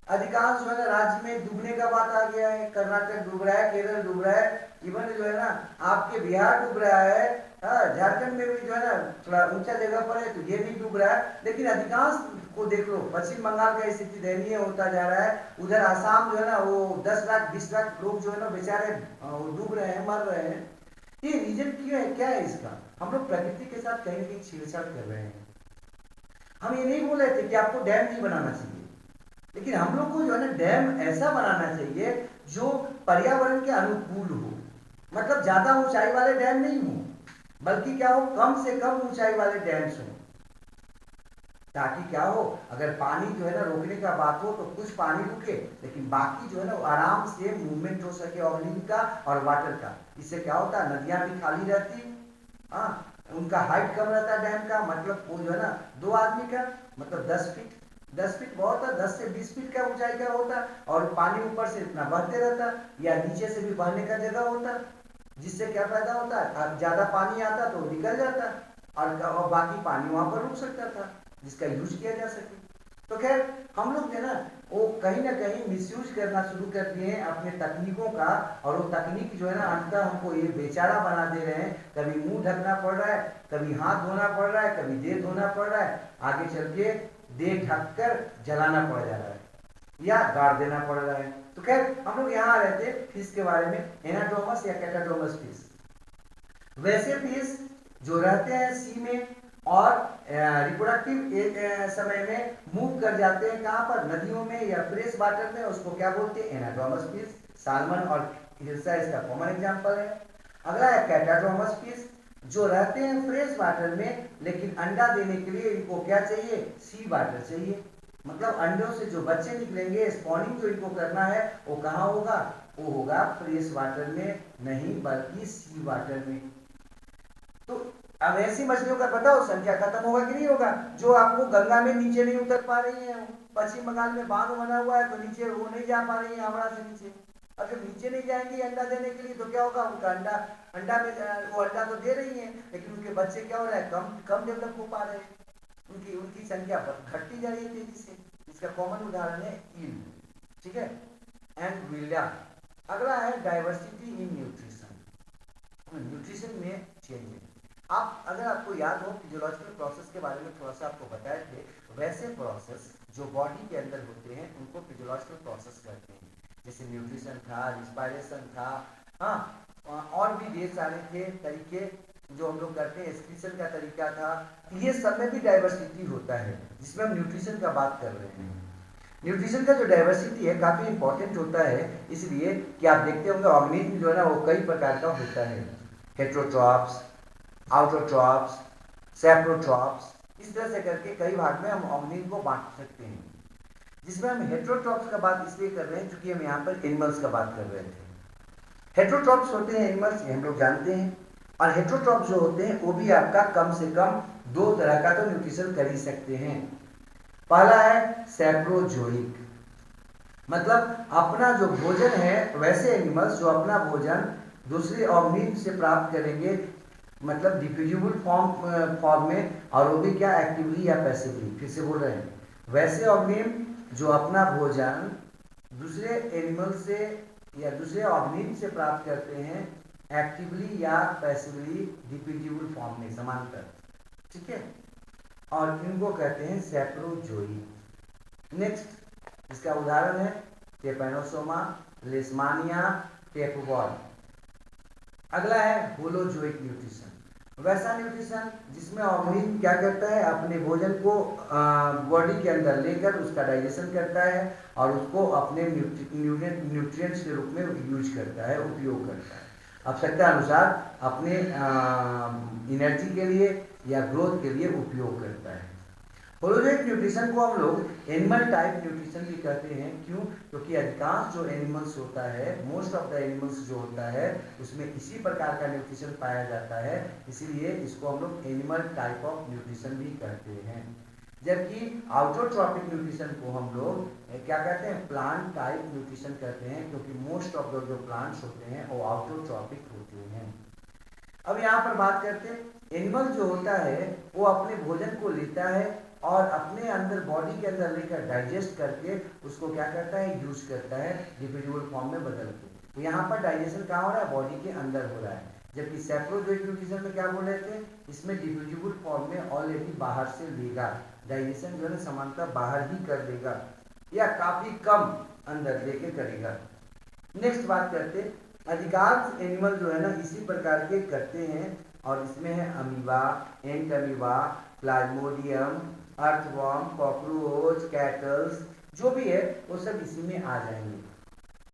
अधिकांश जो है ना राज्य में डूबने का बात आ गया है, कर्नाटक डूब रहा है, केरल डूब रहा है, इवन जो है ना आपके बिहार डूब रहा है, झारखंड में भी जो है ना थोड़ा ऊंचा जगह पर है तो ये भी डूब रहा है। लेकिन अधिकांश को देख लो, पश्चिम बंगाल का स्थिति दयनीय होता जा रहा है, उधर आसाम जो है ना वो 10 लाख 20 लाख लोग जो है ना बेचारे डूब रहे हैं, मर रहे हैं। ये रीजन क्यों है, क्या है इसका, हम लोग प्रकृति के साथ कहीं ना कहीं छेड़छाड़ कर रहे हैं। हम ये नहीं बोल रहे थे कि आपको डैम नहीं बनाना चाहिए, लेकिन हम लोग को जो है ना डैम ऐसा बनाना चाहिए जो पर्यावरण के अनुकूल हो, मतलब ज्यादा ऊंचाई वाले डैम नहीं हो, बल्कि क्या हो, कम से कम ऊंचाई वाले डैम्स हो, ताकि क्या हो, अगर पानी जो है ना रोकने का बात हो तो कुछ पानी रुके, लेकिन बाकी जो है ना आराम से मूवमेंट हो सके ऑक्सीजन का और वाटर का। इससे क्या होता है, नदियां भी खाली रहती, हाँ, उनका हाइट कम रहता डैम का, मतलब वो जो है ना 2 आदमी का, मतलब 10 फीट, 10 फीट बहुत है, 10 से 20 फीट का ऊंचाई का होता, और पानी ऊपर से इतना बहते रहता या नीचे से भी बहने का जगह होता। जिससे क्या फायदा होता है, ज्यादा पानी आता तो निकल जाता और बाकी पानी वहां पर रुक सकता था जिसका यूज किया जा सके। तो खैर हम लोग जो है ना वो कहीं ना कहीं मिसयूज करना शुरू कर दिए हैं अपने तकनीकों का, और वो तकनीक जो है ना अंततः हमको ये बेचारा बना दे रहे हैं। कभी मुंह ढकना पड़ रहा है, कभी हाथ धोना पड़ रहा है, कभी देह धोना पड़ रहा है, आगे चल के देह ढककर जलाना पड़ जा रहा है या गाड़ देना पड़ रहा है। तो खैर हम लोग यहाँ रहते फिश के बारे में, एनाटोमस या कैटाटोमस फिश। वैसे फिश जो रहते हैं सी में और रिप्रोडक्टिव समय में मूव कर जाते हैं कहाँ पर, नदियों में या फ्रेश वाटर में, उसको क्या बोलते हैं, एनाटोमस फिश। साल्मन और हिल्सा इसका कॉमन एग्जांपल है। अगला है कैटाटोमस फिश, जो रहते हैं फ्रेश वाटर में, लेकिन अंडा देने के लिए इनको क्या चाहिए, सी वाटर चाहिए। मतलब अंडों से जो बच्चे निकलेंगे, स्पॉनिंग जो इनको करना है वो कहाँ होगा, वो होगा फ्रेश वाटर में, नहीं बल्कि सी वाटर में। तो अब ऐसी मछलियों का बताओ संख्या खत्म होगा कि नहीं होगा, जो आपको गंगा में नीचे नहीं उतर पा रही है। पश्चिम बंगाल में बांध बना हुआ है तो नीचे वो नहीं जा पा रही है हावड़ा से नीचे। और जब नीचे नहीं जाएंगी अंडा देने के लिए तो क्या होगा, उनका अंडा में वो अंडा तो दे रही है, लेकिन उनके बच्चे क्या हो रहा है, कम कम डेवलप हो पा रहे हैं, उनकी उनकी संख्या घटती जा रही है तेजी से। इसका कॉमन उदाहरण है ईल, ठीक है, एंड विल्डा। अगला है डाइवर्सिटी इन न्यूट्रिशन, न्यूट्रिशन में चेंज है। आप अगर आपको याद हो फिजियोलॉजिकल प्रोसेस के बारे में थोड़ा सा आपको बताए थे, वैसे प्रोसेस जो बॉडी के अंदर होते हैं उनको फिजियोलॉजिकल प्रोसेस कहते हैं। जैसे न्यूट्रिशन था, रिस्पायरेशन था, हाँ, और भी ढेर सारे थे तरीके जो हम लोग करते हैं, एक्सक्रीशन का तरीका था। ये सब में भी डाइवर्सिटी होता है, जिसमें हम न्यूट्रिशन का बात कर रहे हैं। न्यूट्रिशन का जो डाइवर्सिटी है काफी इंपॉर्टेंट होता है, इसलिए कि आप देखते होंगे ऑर्गेनिज्म जो है ना वो कई प्रकार का होता है, हेट्रोट्रॉप्स, आउटोट्रॉप्स, सेप्रोट्रॉप्स, इस तरह से करके कई भाग में हम ऑर्गेनिज्म को बांट सकते हैं। जिसमें हम हेट्रोट्रॉप्स का बात इसलिए कर रहे हैं क्योंकि हम यहाँ पर एनिमल्स का बात कर रहे थे। हेट्रोट्रॉप्स होते हैं एनिमल्स, ये हम लोग जानते हैं, और हेट्रोट्रॉप्स जो होते हैं वो भी आपका कम से कम दो तरह का तो न्यूट्रिशन कर ही सकते हैं। पहला है सैप्रोजोइक, मतलब अपना जो भोजन है, वैसे एनिमल्स जो अपना भोजन दूसरे ऑर्गेनिज्म से प्राप्त करेंगे, मतलब डिफ्यूजिबल फॉर्म में, और वो भी क्या, एक्टिवली या पैसिवली। फिर से बोल रहे हैं, वैसे ऑर्गेनिज्म जो अपना भोजन दूसरे एनिमल से या दूसरे ऑर्गेनिज्म से प्राप्त करते हैं, एक्टिवली या पैसिवली, डिफ्यूजिबल फॉर्म में, समांतर, ठीक है, और इनको कहते हैं सैप्रोजोइक। नेक्स्ट इसका उदाहरण है टेपेनोसोमा, लेशमानिया, टेपवॉल। अगला है होलोजोइक न्यूट्रिशन, वैसा न्यूट्रिशन जिसमें ऑर्गेनिज्म क्या करता है, अपने भोजन को बॉडी के अंदर लेकर उसका डाइजेशन करता है और उसको अपने न्यूट्रिएंट्स के रूप में यूज करता है, उपयोग करता है, आवश्यकता अनुसार अपने एनर्जी के लिए या ग्रोथ के लिए उपयोग करता है। होलोजोइक न्यूट्रिशन को हम लोग एनिमल टाइप न्यूट्रिशन भी कहते हैं। क्यों? क्योंकि अधिकांश जो एनिमल्स होता है, मोस्ट ऑफ द एनिमल्स जो होता है, उसमें इसी प्रकार का न्यूट्रिशन पाया जाता है, इसीलिए इसको हम लोग एनिमल टाइप ऑफ न्यूट्रिशन भी कहते हैं। जबकि आउटोट्रॉपिक न्यूट्रिशन को हम लोग क्या कहते हैं, प्लांट टाइप न्यूट्रिशन कहते हैं, क्योंकि मोस्ट ऑफ द जो प्लांट्स होते हैं वो आउटोट्रॉपिक होते हैं। अब यहाँ पर बात करते हैं, एनिमल जो होता है वो अपने भोजन को लेता है और अपने अंदर बॉडी के अंदर लेकर डाइजेस्ट करके उसको क्या करता है, यूज करता है, डिफ्यूजिबल फॉर्म में बदल के। तो यहाँ पर डाइजेशन कहाँ हो रहा है, बॉडी के अंदर हो रहा है। जबकि सैप्रोजोइक न्यूट्रिशन में क्या बोल रहे थे, इसमें डिफ्यूजिबल फॉर्म में ऑलरेडी बाहर से लेगा, डाइजेशन जो है समानता बाहर ही कर देगा या काफी कम अंदर लेके करेगा। नेक्स्ट बात करते, अधिकांश एनिमल जो है ना इसी प्रकार के करते हैं, और इसमें है amoeba, entamoeba, plasmodium, earthworm, cockroach, cattles, जो भी है वो सब इसी में आ जाएंगे।